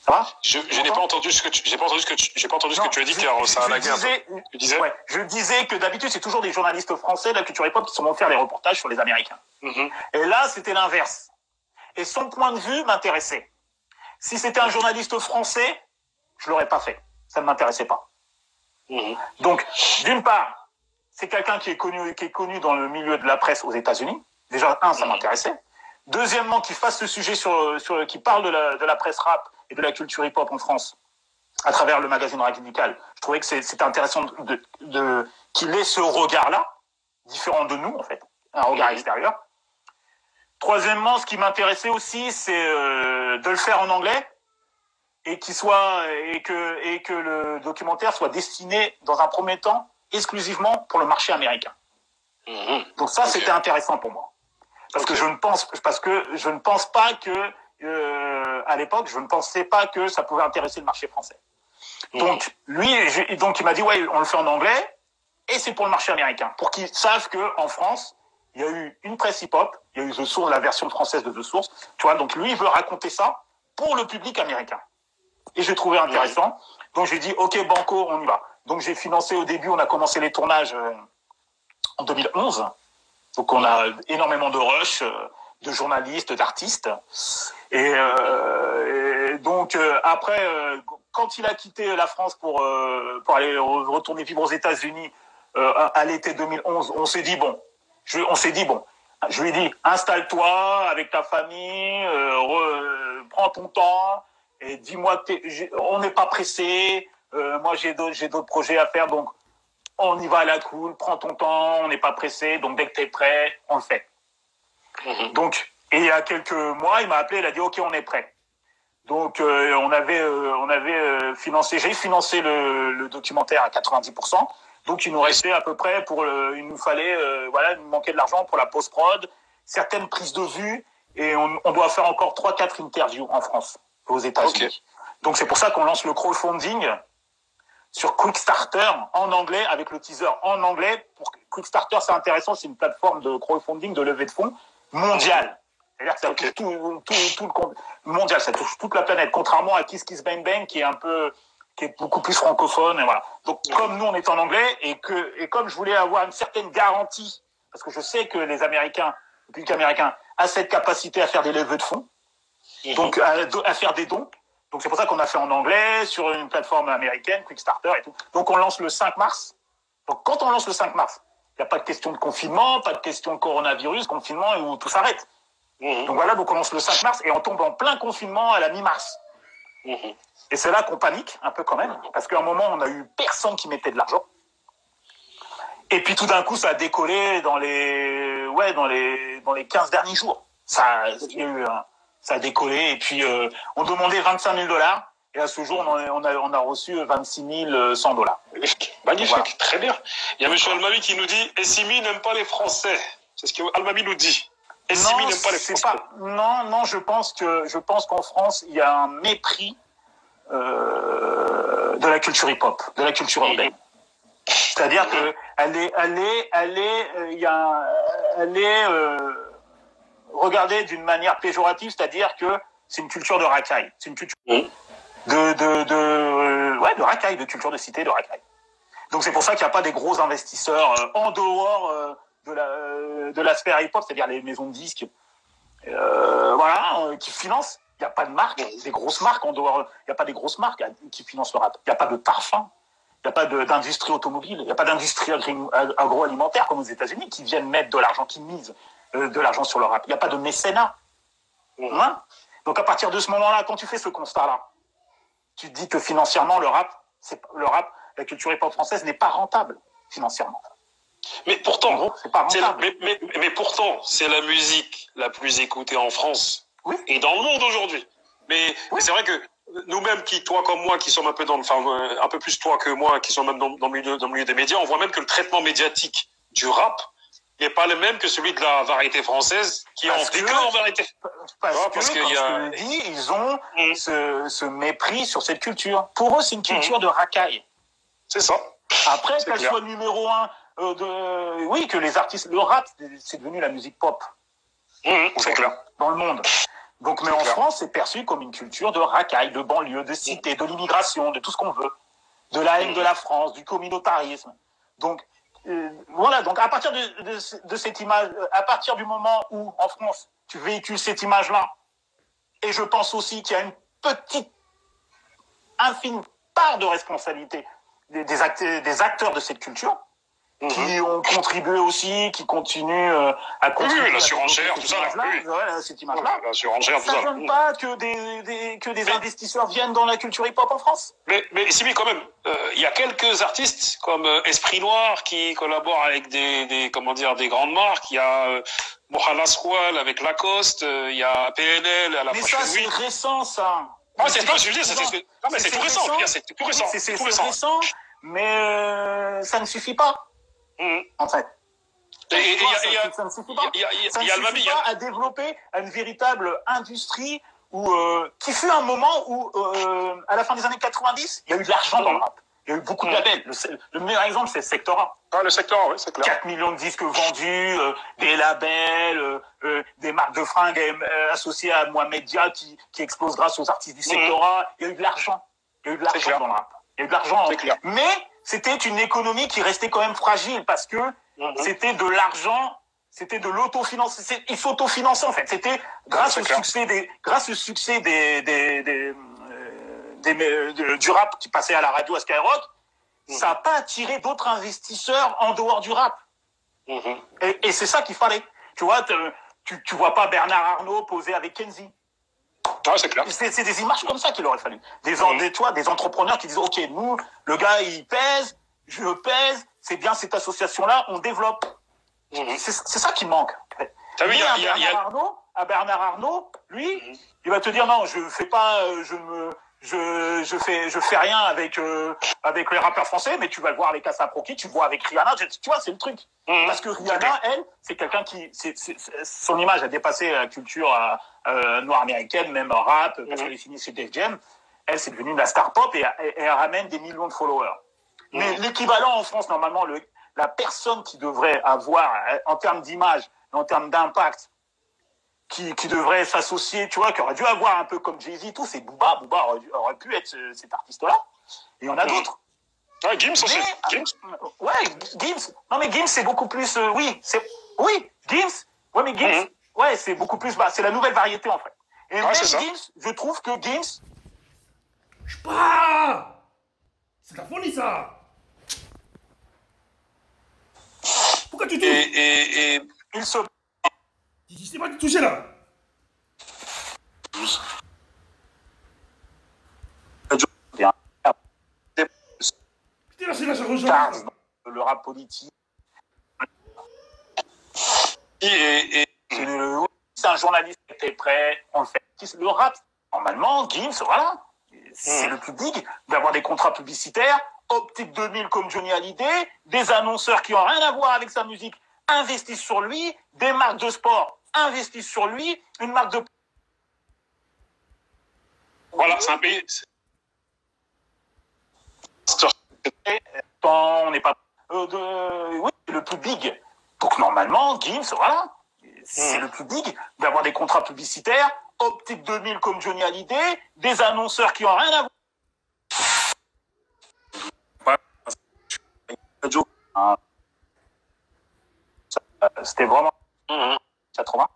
Ça va ? Je n'ai pas entendu ce que tu as dit car ça a lagué un peu. Tu disais ? Ouais, je disais que d'habitude c'est toujours des journalistes français de la culture hip-hop qui sont venus faire les reportages sur les Américains. Et là c'était l'inverse. Et son point de vue m'intéressait. Si c'était un journaliste français, je l'aurais pas fait. Ça ne m'intéressait pas. Donc d'une part, c'est quelqu'un qui est connu dans le milieu de la presse aux États-Unis. Déjà ça m'intéressait. Deuxièmement, qu'il fasse ce sujet qui parle de la presse rap et de la culture hip-hop en France à travers le magazine Radical. Je trouvais que c'était intéressant qu'il ait ce regard-là, différent de nous en fait, un regard extérieur. Troisièmement, ce qui m'intéressait aussi, c'est de le faire en anglais et que le documentaire soit destiné dans un premier temps exclusivement pour le marché américain. Donc ça, c'était intéressant pour moi. Parce que je ne pense pas que à l'époque, je ne pensais pas que ça pouvait intéresser le marché français. Donc il m'a dit ouais, on le fait en anglais et c'est pour le marché américain, pour qu'ils savent que en France, il y a eu une presse hip-hop, il y a eu The Source, la version française de The Source, tu vois. Donc lui, il veut raconter ça pour le public américain. Et j'ai trouvé intéressant. Donc j'ai dit ok, banco, on y va. Donc j'ai financé au début, on a commencé les tournages en 2011. Donc on a énormément de rush, de journalistes, d'artistes. Et donc après, quand il a quitté la France pour aller retourner vivre aux États-Unis à l'été 2011, on s'est dit bon, je lui ai dit installe-toi avec ta famille, prends ton temps et dis-moi que on n'est pas pressé. moi j'ai d'autres projets à faire, donc on y va à la cool, prends ton temps, on n'est pas pressé, donc dès que t'es prêt, on le fait. Donc, et il y a quelques mois, il m'a appelé, il a dit ok, on est prêt. Donc on avait financé, j'ai financé le documentaire à 90%. Donc il nous restait à peu près il nous fallait il nous manquait de l'argent pour la post-prod, certaines prises de vue, et on doit faire encore 3-4 interviews en France, aux États-Unis. Okay. Donc c'est pour ça qu'on lance le crowdfunding sur Quickstarter en anglais, avec le teaser en anglais. Pour Quickstarter, c'est intéressant, c'est une plateforme de crowdfunding, de levée de fonds mondiale. C'est-à-dire que ça touche tout le mondial, ça touche toute la planète, contrairement à Kiss Kiss Bang Bang qui est beaucoup plus francophone, et voilà. Donc comme nous on est en anglais et comme je voulais avoir une certaine garantie, parce que je sais que les Américains, le public américain a cette capacité à faire des levées de fonds, donc à faire des dons. Donc c'est pour ça qu'on a fait en anglais sur une plateforme américaine, Quickstarter et tout. Donc on lance le 5 mars. Donc quand on lance le 5 mars, il n'y a pas de question de confinement, pas de question de coronavirus, confinement où tout s'arrête. Donc voilà, donc on lance le 5 mars et on tombe en plein confinement à la mi-mars. Et c'est là qu'on panique un peu quand même, parce qu'à un moment on a eu personne qui mettait de l'argent. Et puis tout d'un coup ça a décollé dans les 15 derniers jours. Ça a décollé et puis on demandait $25,000 et à ce jour on a reçu 26 100 $. Magnifique, voilà. Très bien. Il y a M. Almami qui nous dit Essimi n'aime pas les Français. C'est ce que Almami nous dit. Essimi n'aime pas les Français. Non, je pense qu'en France il y a un mépris de la culture hip-hop, de la culture urbaine. C'est-à-dire que elle est regardée d'une manière péjorative, c'est-à-dire que c'est une culture de racaille, c'est une culture de racaille, de culture de cité, de racaille. Donc c'est pour ça qu'il n'y a pas des gros investisseurs en dehors de l'aspect hip-hop, c'est-à-dire les maisons de disques, qui financent. Il n'y a pas de marque, des grosses marques en dehors. Il n'y a pas des grosses marques qui financent le rap. Il n'y a pas de parfum. Il n'y a pas d'industrie automobile. Il n'y a pas d'industrie agroalimentaire comme aux États-Unis qui viennent mettre de l'argent, qui misent de l'argent sur le rap. Il n'y a pas de mécénat. Donc à partir de ce moment-là, quand tu fais ce constat-là, tu te dis que financièrement, la culture hip-hop française n'est pas rentable financièrement. Mais pourtant, en gros, c'est pas rentable. Mais pourtant, c'est la musique la plus écoutée en France et dans le monde aujourd'hui. Mais c'est vrai que nous-mêmes, toi comme moi, qui sommes un peu un peu plus toi que moi, qui sommes même dans le milieu des médias, on voit même que le traitement médiatique du rap n'est pas le même que celui de la variété française, qui est en déclin en variété. Parce que je te le dis, ils ont ce mépris sur cette culture. Pour eux, c'est une culture de racaille. C'est ça. Après, qu'elle soit numéro 1, que les artistes, le rap, c'est devenu la musique pop. C'est clair. Dans le monde. Donc, mais en France, c'est perçu comme une culture de racaille, de banlieue, de cité, de l'immigration, de tout ce qu'on veut, de la haine de la France, du communautarisme. Donc, donc à partir de cette image, à partir du moment où, en France, tu véhicules cette image-là, et je pense aussi qu'il y a une petite, infime part de responsabilité des acteurs de cette culture, qui ont contribué aussi, qui continuent à contribuer. La surenchère, tout ça. Cette image-là. La surenchère, tout ça. Ça ne donne pas que des investisseurs viennent dans la culture hip-hop en France. Mais Simi, quand même, il y a quelques artistes comme Esprit Noir qui collaborent avec des grandes marques. Il y a Mohamed Squal avec Lacoste. Il y a PNL à la Fashion Week. Mais ça, c'est récent, ça. C'est pas ce que je dis. C'est tout récent. C'est tout récent. C'est récent, mais ça ne suffit pas. En fait. Ça ne suffit pas. Ça ne suffit pas à développer une véritable industrie qui fut un moment où, à la fin des années 90, il y a eu de l'argent dans le rap. Il y a eu beaucoup de labels. Le meilleur exemple, c'est Sectora. Le Sectora, oui, c'est clair. 4 millions de disques vendus, des labels, des marques de fringues associées à Mohamed Dia qui explosent grâce aux artistes du Sectora. Il y a eu de l'argent. Il y a eu de l'argent dans le rap. Il y a eu de l'argent. Mais c'était une économie qui restait quand même fragile parce que c'était de l'argent, c'était de l'autofinancement. Ils s'autofinançaient en fait. C'était grâce au succès du rap qui passait à la radio à Skyrock, ça n'a pas attiré d'autres investisseurs en dehors du rap. Et c'est ça qu'il fallait. Tu vois, tu vois pas Bernard Arnault poser avec Kenzie. Ouais, c'est clair. C'est des images comme ça qu'il aurait fallu. Des entrepreneurs qui disent, OK, nous, le gars, il pèse, je pèse, c'est bien cette association-là, on développe. C'est ça qui manque. T'as vu, à Bernard Arnault, lui, il va te dire, non, je fais pas, je fais rien avec les rappeurs français, mais tu vas le voir avec A$AP Rocky, tu le vois avec Rihanna, tu vois, c'est le truc. Parce que Rihanna, elle, c'est quelqu'un qui, son image a dépassé la culture noire américaine, même rap, parce qu'elle est finie chez Def Jam. Elle, c'est devenue de la star pop et elle ramène des millions de followers. Mais l'équivalent en France, normalement, la personne qui devrait avoir, en termes d'image, en termes d'impact, qui devrait s'associer, tu vois, qui aurait dû avoir un peu comme Jay-Z, tout, c'est Booba. Booba aurait pu être cet artiste-là. Et il y en a d'autres. Ouais, Gims aussi. Ouais, Gims. Non, mais Gims, c'est beaucoup plus, oui, Gims. Ouais, mais Gims, ouais, c'est beaucoup plus, c'est la nouvelle variété, en fait. Et même Gims, je trouve que Gims. Je pas. C'est de la folie, ça. Pourquoi tu dis? Il se. C'est pas du toucher là. Putain, là, c'est là, ça rejoint. Le rap politique. C'est un journaliste qui était prêt, on le fait. Le rap, normalement, Gims, voilà. C'est le public d'avoir des contrats publicitaires, Optique 2000 comme Johnny Hallyday, des annonceurs qui n'ont rien à voir avec sa musique investissent sur lui, des marques de sport investissent sur lui, une marque de... Voilà, c'est un pays... On n'est pas... oui, le plus big. Donc normalement, Gims, voilà, c'est le plus big d'avoir des contrats publicitaires, Optique 2000 comme Johnny Hallyday, des annonceurs qui n'ont rien à voir... C'était vraiment 80.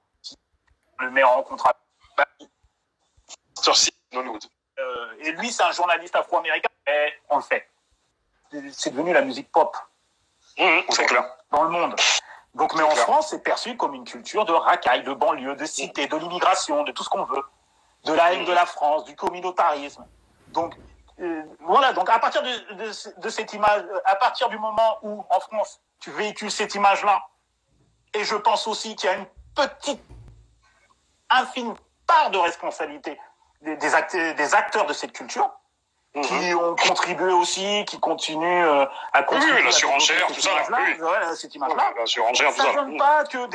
Le meilleur en contrat. Sur Hollywood. Et lui, c'est un journaliste afro-américain. Et on le fait. C'est devenu la musique pop. C'est clair. Dans le monde. Donc, mais en France, c'est perçu comme une culture de racaille, de banlieue, de cité, de l'immigration, de tout ce qu'on veut. De la haine de la France, du communautarisme. Donc, voilà. Donc, à partir de cette image, à partir du moment où, en France, tu véhicules cette image-là, et je pense aussi qu'il y a une petite, infime part de responsabilité des acteurs de cette culture, qui ont contribué aussi, qui continuent à contribuer. Oui, la surenchère, tout ça. Voilà, cette image-là. La surenchère, tout ça. Ça ne donne pas que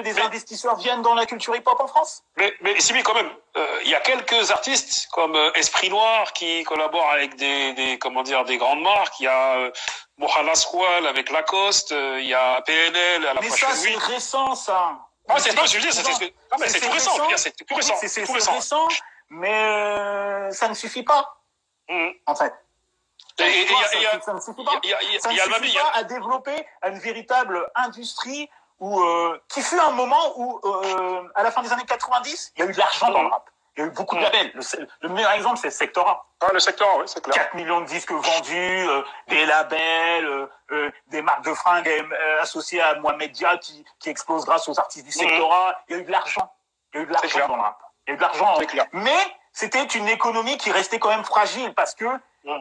des investisseurs viennent dans la culture hip-hop en France. Mais Simi, quand même, il y a quelques artistes comme Esprit Noir qui collaborent avec des grandes marques. Il y a Mohamed Squal avec Lacoste, il y a PNL à la Fashion Week. Mais ça, c'est récent, ça. Ah, c'est pas ce que je dis, c'est tout récent. C'est tout récent. C'est récent, mais ça ne suffit pas. En fait. Ça ne suffit pas. Ça ne suffit pas à développer une véritable industrie qui fut un moment où, à la fin des années 90, il y a eu de l'argent dans le rap. Il y a eu beaucoup de labels. Le meilleur exemple, c'est Sectora. Ah, le Sectora, oui, c'est clair. 4 millions de disques vendus, des labels, des marques de fringues associées à Mohamed Dia qui explose grâce aux artistes du Sectora. Il y a eu de l'argent. Il y a eu de l'argent dans le rap. Il y a eu de l'argent. Mais c'était une économie qui restait quand même fragile parce que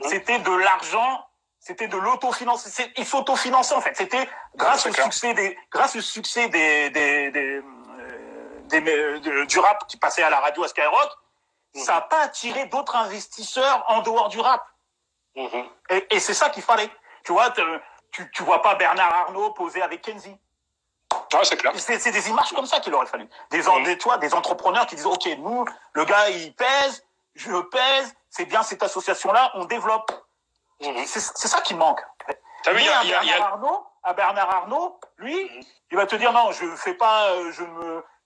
c'était de l'argent, c'était de l'autofinancement. Il s'autofinançait en fait. C'était grâce au succès du rap qui passait à la radio à Skyrock, ça n'a pas attiré d'autres investisseurs en dehors du rap. Et c'est ça qu'il fallait. Tu vois, tu vois pas Bernard Arnault poser avec Kenzie. Ouais, c'est clair. C'est des images comme ça qu'il aurait fallu. Des entrepreneurs qui disent, OK, nous, le gars, il pèse, je pèse, c'est bien cette association-là, on développe. C'est ça qui manque. T'as vu, à Bernard Arnault, lui, il va te dire, non, je fais pas,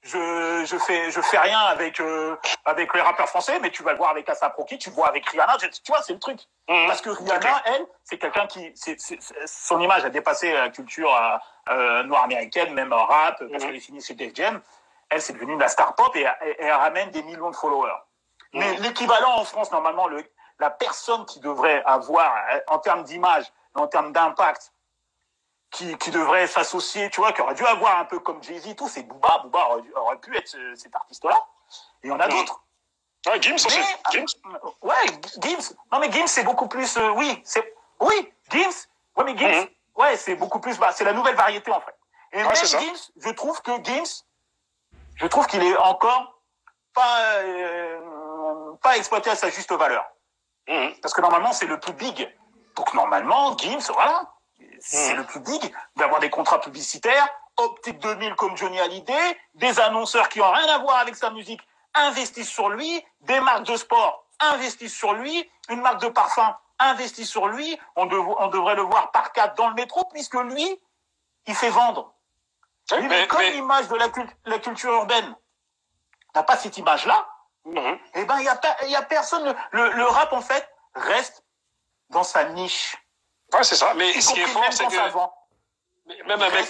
je fais rien avec les rappeurs français, mais tu vas le voir avec A$AP Rocky, tu le vois avec Rihanna, tu vois, c'est le truc. Parce que Rihanna, elle, c'est quelqu'un qui, son image a dépassé la culture noire américaine, même rap, parce qu'elle est finie chez Def Jam. Elle, c'est devenue de la star pop et elle ramène des millions de followers. Mais l'équivalent en France, normalement, la personne qui devrait avoir, en termes d'image, en termes d'impact, qui devrait s'associer, tu vois, qui aurait dû avoir un peu comme Jay-Z, tout, c'est Booba. Booba aurait pu être cet artiste-là. Et il y en a d'autres. Ouais, Gims aussi. Gims. Ouais, Gims. Non, mais Gims, c'est beaucoup plus... oui, Gims. Ouais, mais Gims, ouais, c'est beaucoup plus... c'est la nouvelle variété, en fait. Et même Gims, je trouve qu'il est encore pas exploité à sa juste valeur. Parce que normalement, c'est le plus big. Donc, normalement, Gims, voilà, c'est le plus big d'avoir des contrats publicitaires, Optique 2000 comme Johnny Hallyday, des annonceurs qui n'ont rien à voir avec sa musique investissent sur lui, des marques de sport investissent sur lui, une marque de parfum investit sur lui, on devrait le voir par 4 dans le métro, puisque lui, il fait vendre. Oui, mais comme l'image de la culture urbaine n'a pas cette image-là, eh ben, il y a personne. Le rap, en fait, reste dans sa niche. Ouais, c'est ça. Mais ce qui est fort, c'est que même un mec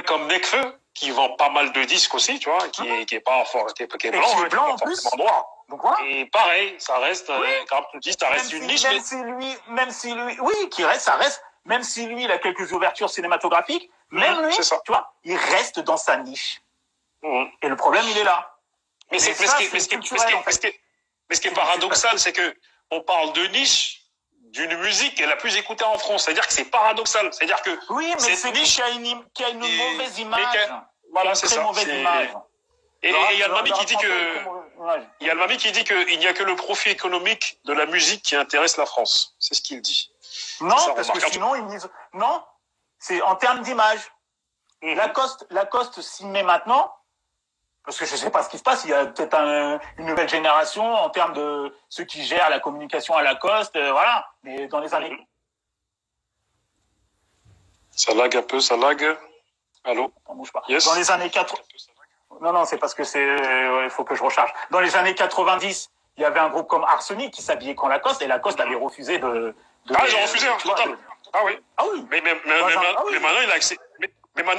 comme Nekfeu, qui vend pas mal de disques aussi, tu vois, qui est pas fort, qui est blanc, qui est blanc en plus. Noir. Donc, voilà. Et pareil, ça reste, comme tu dis, ça reste une niche. Même si lui, oui, ça reste, même si lui, il a quelques ouvertures cinématographiques, même lui, tu vois, il reste dans sa niche. Et le problème, il est là. Mais ce qui est paradoxal, c'est que on parle de niche d'une musique qui est la plus écoutée en France. C'est-à-dire que c'est paradoxal. C'est-à-dire que oui, mais c'est niche qui a une mauvaise image. Voilà, c'est ça. Et il y a le Mami qui dit qu'il n'y a que le profit économique de la musique qui intéresse la France. C'est ce qu'il dit. Non, parce que sinon, ils disent... Non, c'est en termes d'image. Lacoste s'y met maintenant, parce que je ne sais pas ce qui se passe, il y a peut-être une nouvelle génération en termes de ceux qui gèrent la communication à Lacoste, voilà. Mais dans les années... Ça lag un peu, ça lag. Allô? On bouge pas. Yes. Dans les années 80... Non, c'est parce que il faut que je recharge. Dans les années 90, il y avait un groupe comme Arsenic qui s'habillait comme Lacoste, et Lacoste avait refusé de ils ont refusé, total. Ah oui. Mais maintenant,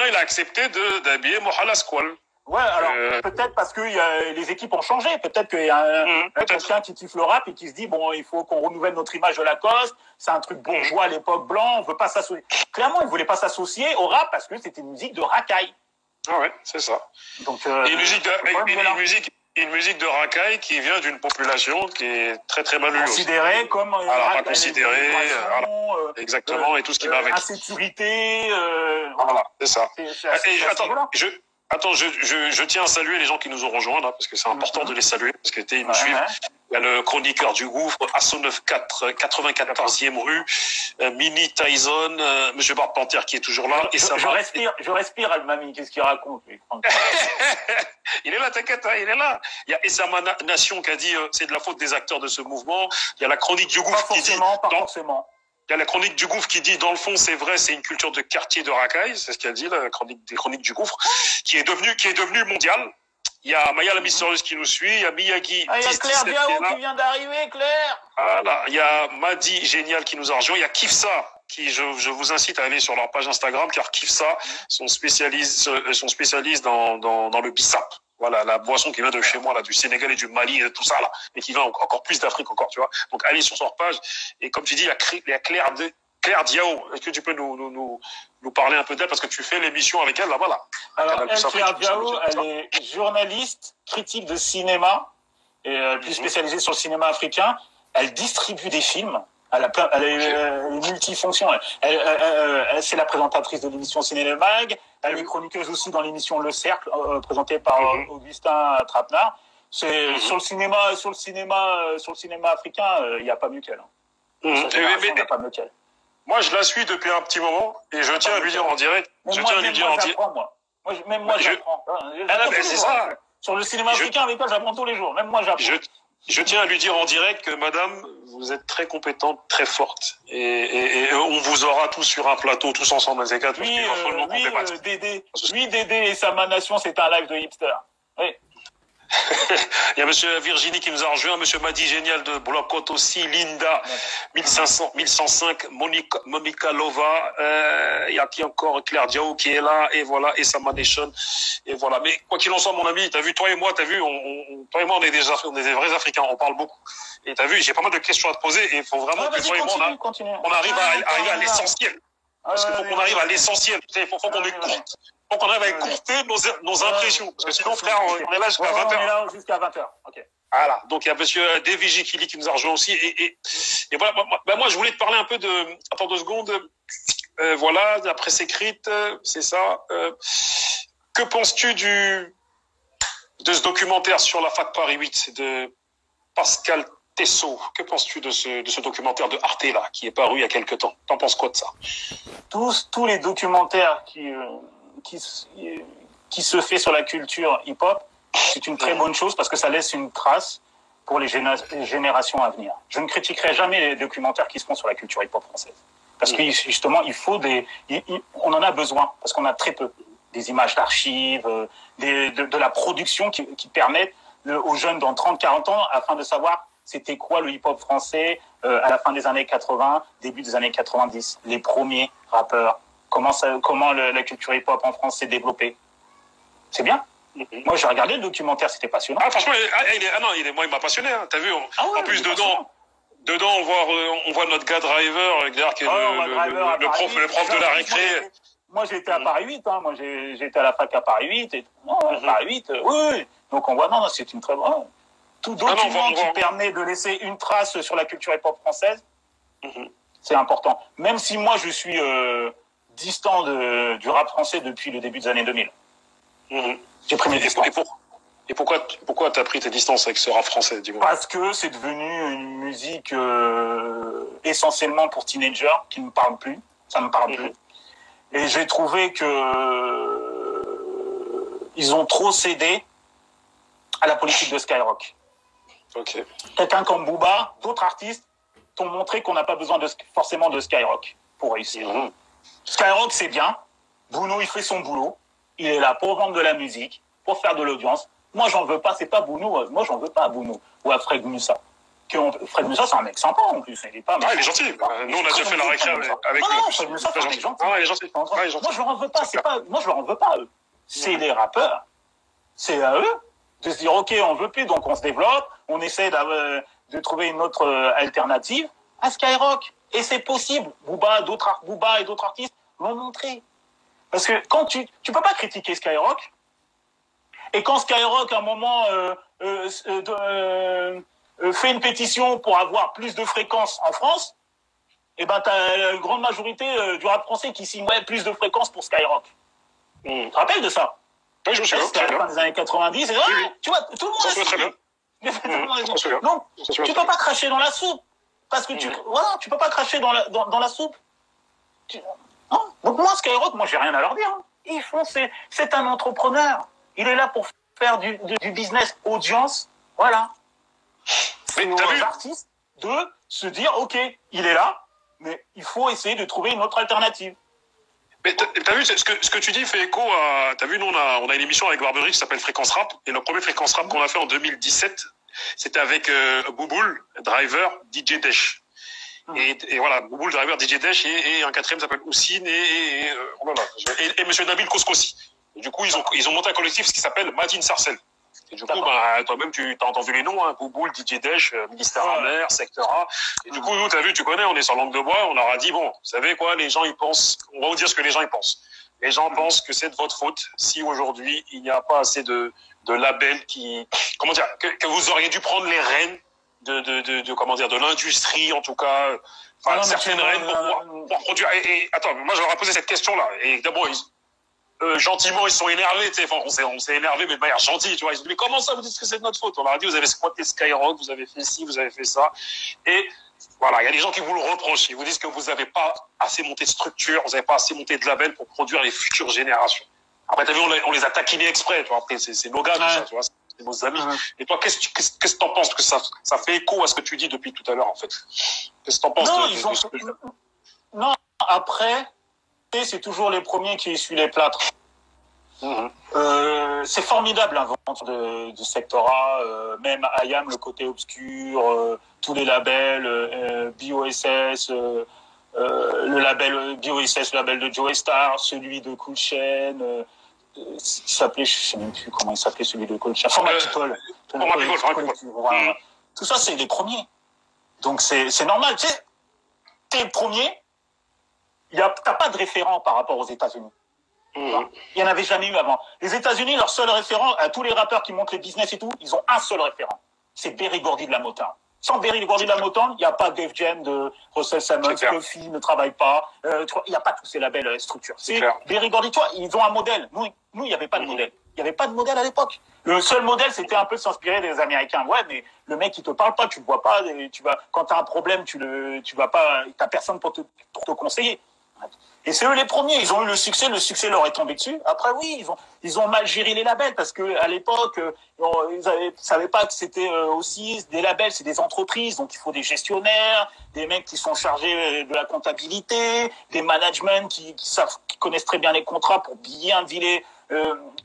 il a accepté d'habiller Mohala Squall. Ouais, alors peut-être parce que les équipes ont changé. Peut-être qu'il y a quelqu'un qui kiffe le rap et qui se dit bon, il faut qu'on renouvelle notre image de Lacoste. C'est un truc bourgeois à l'époque, blanc. On veut pas s'associer. Clairement, ils voulaient pas s'associer au rap parce que c'était une musique de racaille. Ah ouais, c'est ça. Donc une musique de racaille qui vient d'une population qui est très très mal considérée comme pas considérée, exactement, et tout ce qui va avec. Insécurité, voilà, c'est ça. Attends, je tiens à saluer les gens qui nous ont rejoints là, parce que c'est important de les saluer, parce que ils nous suivent. Il y a le chroniqueur du gouffre, Asso 94, 94e rue, Mini Tyson, Monsieur Barpenter qui est toujours là. Je respire, Almami, qu'est-ce qu'il raconte, lui? Il est là, t'inquiète, il est là. Il y a Essama Nation qui a dit c'est de la faute des acteurs de ce mouvement. Il y a la chronique du gouffre qui dit... Pas forcément. Il y a la chronique du gouffre qui dit, dans le fond, c'est vrai, c'est une culture de quartier de racaille, c'est ce qu'elle dit, la chronique du gouffre, qui est devenue mondiale. Il y a Maya la Mystérieuse qui nous suit, il y a Miyagi. Il y a Claire Diao qui vient d'arriver, Claire. Voilà, il y a Madi Génial qui nous a rejoint, il y a Kifsa, qui je vous incite à aller sur leur page Instagram, car Kifsa sont spécialistes dans le bissap. Voilà, la boisson qui vient de chez moi, là, du Sénégal et du Mali, et tout ça, là, et qui vient encore plus d'Afrique encore, tu vois. Donc, allez sur son page. Et comme tu dis, il y a Claire Diao. Est-ce que tu peux nous parler un peu d'elle? Parce que tu fais l'émission avec elle, là-bas, là. Alors, Claire Diao, elle est journaliste, critique de cinéma, et plus spécialisée sur le cinéma africain. Elle distribue des films. Elle est multifonction. C'est la présentatrice de l'émission Ciné Le Mag. Elle est chroniqueuse aussi dans l'émission Le Cercle, présentée par Augustin Trapenard. C'est sur le cinéma africain, il n'y a pas mieux qu'elle. Il n'y a pas mieux qu'elle. Moi, je la suis depuis un petit moment et je tiens à lui dire en direct. Même moi, j'apprends. C'est ça. Sur le cinéma africain, avec toi, j'apprends tous les jours. Même moi, j'apprends. Je tiens à lui dire en direct que madame, vous êtes très compétente, très forte. Et on vous aura tous sur un plateau, tous ensemble, les quatre. Dédé et Sama Nation, c'est un live de hipster. Oui. Il y a monsieur Virginie qui nous a rejoint, monsieur Madi Génial de Blocote aussi, Linda, 1105, Monica Lova, il y a qui encore, Claire Diao qui est là, et voilà, et Sama Nation, et voilà. Mais quoi qu'il en soit, mon ami, t'as vu, toi et moi, toi et moi, on est des vrais Africains, on parle beaucoup. Et t'as vu, j'ai pas mal de questions à te poser, et il faut vraiment que toi et moi, on arrive à l'essentiel. Parce qu'il faut qu'on arrive à l'essentiel. Il faut qu'on écoute. Faut qu'on arrive à écourter nos impressions. Parce que sinon, frère, on est là jusqu'à 20h. On est là jusqu'à 20h. Ok. Voilà, donc il y a monsieur Davy Kili qui nous a rejoint aussi. Et voilà, moi je voulais te parler un peu de... Attends 2 secondes. Voilà, la presse écrite, c'est ça. Que penses-tu de ce documentaire sur la fac Paris 8 de Pascal Tessot? Que penses-tu de ce documentaire de Arte là, qui est paru il y a quelques temps? T'en penses quoi de ça? Tous les documentaires qui se fait sur la culture hip-hop, c'est une très bonne chose parce que ça laisse une trace pour les générations à venir. Je ne critiquerai jamais les documentaires qui se font sur la culture hip-hop française. Parce que justement, on en a besoin, parce qu'on a très peu. Des images d'archives, de la production qui permettent aux jeunes dans 30-40 ans, afin de savoir c'était quoi le hip-hop français à la fin des années 80, début des années 90. Les premiers rappeurs, comment la culture hip-hop en France s'est développée. C'est bien. Moi, j'ai regardé le documentaire, c'était passionnant. Ah, franchement, moi, il m'a passionné. Hein. T'as vu, en plus, dedans, on voit notre gars Driver, qui est le prof de la récré. Moi, j'étais à Paris 8. Hein. Moi, j'étais à la fac à Paris 8. Paris 8, oui. Donc, on voit, non, c'est une très bonne... Tout document qui permet de laisser une trace sur la culture hip-hop française, c'est important. Même si moi, je suis distant du rap français depuis le début des années 2000. J'ai pris mes distances. Et pourquoi t'as pris tes distances avec ce rap français, dis-moi? Parce que c'est devenu une musique essentiellement pour teenagers qui ne me parle plus. Ça me parle plus. Et j'ai trouvé que ils ont trop cédé à la politique de Skyrock. Okay. Quelqu'un comme Booba, d'autres artistes t'ont montré qu'on n'a pas besoin forcément de Skyrock pour réussir. Skyrock, c'est bien. Bounou, il fait son boulot. Il est là pour vendre de la musique, pour faire de l'audience. Moi, j'en veux pas. C'est pas Bounou. Moi, j'en veux pas à Bounou ou à Fred Musa. Fred Musa, c'est un mec sympa en plus. Il est pas. Il est gentil. Nous, on a déjà fait la récré avec lui. Fred Musa, c'est un mec gentil. Il est gentil. Moi, je leur en veux pas. Moi, je leur en veux pas à eux. C'est les rappeurs. C'est à eux de se dire, OK, on veut plus, donc on se développe, on essaie de trouver une autre alternative à Skyrock. Et c'est possible. Booba et d'autres artistes l'ont montré. Parce que quand tu peux pas critiquer Skyrock, et quand Skyrock, à un moment, fait une pétition pour avoir plus de fréquences en France, et ben, t'as une grande majorité du rap français qui signe plus de fréquences pour Skyrock. Tu te rappelles de ça? Oui, je me souviens. C'était à la fin des années 90. Et, tu vois, tout le monde a signé. Donc, tu peux pas cracher dans la soupe. Parce que tu peux pas cracher dans la soupe. Non. Donc moi, Skyrock, j'ai rien à leur dire. Ils font, c'est un entrepreneur. Il est là pour faire du business audience. Voilà. C'est aux artistes de se dire, OK, il est là, mais il faut essayer de trouver une autre alternative. Mais t'as vu, ce que tu dis fait écho à... T'as vu, nous, on a une émission avec Barbery qui s'appelle Fréquence Rap. Et le premier Fréquence Rap qu'on a fait en 2017, c'était avec Bouboul, Driver, DJ Desh. Et voilà, Bouboul, Driver, DJ Desh et un quatrième s'appelle Houssine et monsieur Nabil Koskossi. Et du coup, ils ont monté un collectif qui s'appelle Madine Sarcel. Et du coup, toi-même, tu as entendu les noms, hein, Bouboul, DJ Desh, Ministère Amer, Secteur A. Et du coup, nous, t'as vu, tu connais, on est sur langue de bois, on leur a dit, bon, vous savez quoi, les gens, ils pensent, on va vous dire ce que les gens, ils pensent. Les gens pensent que c'est de votre faute si aujourd'hui, il n'y a pas assez de labels comment dire, que vous auriez dû prendre les rênes de l'industrie, en tout cas, certaines rênes pour produire. Et attends, moi, je leur ai posé cette question-là. Et d'abord, gentiment, ils sont énervés, tu sais. Enfin, on s'est énervé, mais de manière gentille, tu vois. Ils ont dit, mais comment ça, vous dites que c'est de notre faute? On leur a dit, vous avez squatté Skyrock, vous avez fait ci, vous avez fait ça. Et voilà, il y a des gens qui vous le reprochent. Ils vous disent que vous n'avez pas assez monté de structure, vous n'avez pas assez monté de label pour produire les futures générations. Après, t'as vu, on les a taquinés exprès, tu vois. Après, c'est nos gars, tout ça, tu vois. C'est nos amis. Et toi, qu'est-ce que t'en penses? Parce que ça fait écho à ce que tu dis depuis tout à l'heure, en fait. Qu'est-ce que t'en penses? Non, après, c'est toujours les premiers qui essuient les plâtres. C'est formidable l'invention de Sectora, même IAM, le côté obscur, tous les labels, BOSS, le label BOSS, le label de Joe Star, celui de Cool Chain, il s'appelait, je sais même plus comment il s'appelait celui de Cool Chain, Format People. Tout ça, c'est les premiers. Donc c'est normal, tu sais, t'es le premier. T'as pas de référent par rapport aux États-Unis. Il n'y en avait jamais eu avant. Les États-Unis, leur seul référent, à tous les rappeurs qui montrent les business et tout, ils ont un seul référent. c'est Berry Gordy de la Motown. Sans Berry Gordy de la Motown, il n'y a pas Def Jam de Russell Simmons, Puffy ne travaille pas, il n'y a pas tous ces labels structures. C'est Berry Gordy, toi, ils ont un modèle. Nous, il n'y avait pas de modèle. Il n'y avait pas de modèle à l'époque. Le seul modèle, c'était un peu de s'inspirer des Américains. Ouais, mais le mec, il te parle pas, tu le vois pas, quand tu as un problème, tu vas pas, t'as personne pour te conseiller. Et c'est eux les premiers. Ils ont eu le succès leur est tombé dessus. Après, oui, ils ont mal géré les labels parce que à l'époque, ils savaient pas que c'était aussi des labels, c'est des entreprises, donc il faut des gestionnaires, des mecs qui sont chargés de la comptabilité, des managements qui connaissent très bien les contrats pour bien dealer,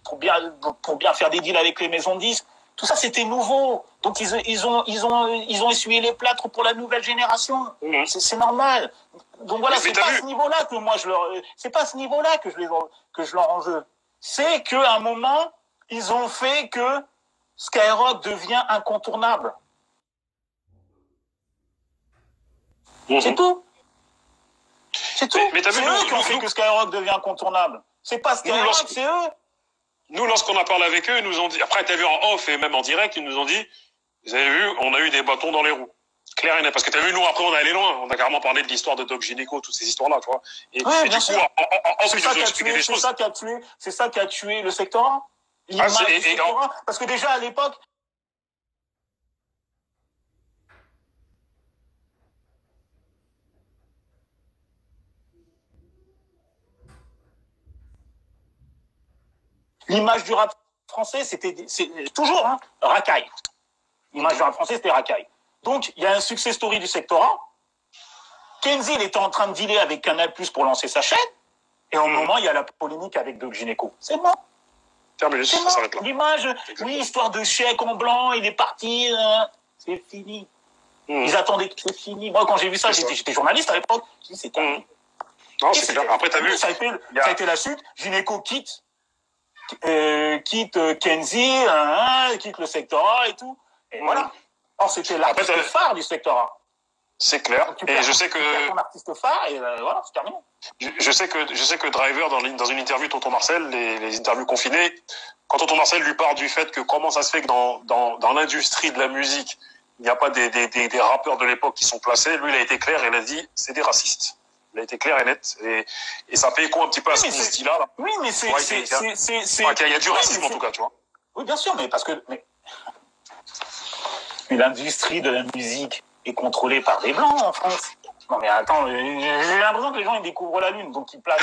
pour bien faire des deals avec les maisons de disques. Tout ça, c'était nouveau. Donc, ils ont essuyé les plâtres pour la nouvelle génération. C'est normal. Donc voilà, c'est pas à ce niveau-là que moi c'est pas à ce niveau-là que je leur en veux. C'est qu'à un moment, ils ont fait que Skyrock devient incontournable. C'est tout. C'est tout. Mais c'est eux qui ont fait que Skyrock devient incontournable. C'est pas Skyrock, c'est eux. Nous, lorsqu'on a parlé avec eux, ils nous ont dit, après, t'as vu en off et même en direct, ils nous ont dit, vous avez vu, on a eu des bâtons dans les roues. Clair et net. Parce que t'as vu, nous, après, on est allé loin. On a carrément parlé de l'histoire de Doc Gynéco, toutes ces histoires-là, tu vois. Et du coup, c'est ça qui a tué le secteur. Parce que déjà, à l'époque, l'image du rap français, c'est toujours, racaille. L'image du rap français, c'était racaille. Donc, il y a un success story du sectorat. Kenzie, il était en train de dealer avec Canal+ pour lancer sa chaîne. Et au moment, il y a la polémique avec Doc Gynéco. C'est mort. Terminé, ça s'arrête là. L'image, oui, histoire de chèque en blanc, il est parti, c'est fini. Ils attendaient que c'est fini. Moi, quand j'ai vu ça, j'étais journaliste à l'époque. C'est terminé. Non, c'est clair. Après, t'as vu. Ça a été la suite. Gynéco quitte Kenzie, quitte le sectorat et tout. Et voilà. Or, c'était l'artiste phare du sectorat. C'est clair. Et je sais que ton artiste phare et voilà, c'est terminé. Je sais que Driver dans une interview Tonton Marcel, les interviews confinées, quand Tonton Marcel lui parle du fait que comment ça se fait que dans l'industrie de la musique, il n'y a pas des rappeurs de l'époque qui sont placés, lui il a été clair et il a dit c'est des racistes. Il a été clair et net et ça fait écho un petit peu à ce qu'on se dit là. Oui, mais il y a du racisme en tout cas, tu vois. Oui, bien sûr, mais parce que mais l'industrie de la musique est contrôlée par des blancs en France. Non mais attends, j'ai l'impression que les gens ils découvrent la lune, donc ils placent.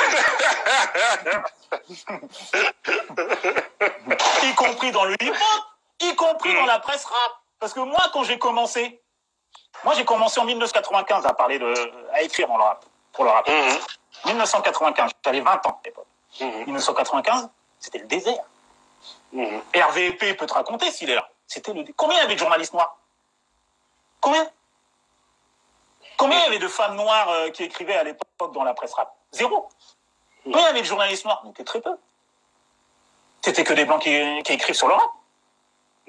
Y compris dans le hip-hop, y compris dans la presse rap. Parce que moi, quand j'ai commencé en 1995 à écrire pour le rap. 1995, j'avais 20 ans à l'époque. 1995, c'était le désert. RVP peut te raconter s'il est là. Combien il y avait de journalistes noirs? Combien il y avait de femmes noires qui écrivaient à l'époque dans la presse rap? Zéro. Combien il y avait de journalistes noirs? C'était très peu. C'était que des blancs qui écrivent sur le rap,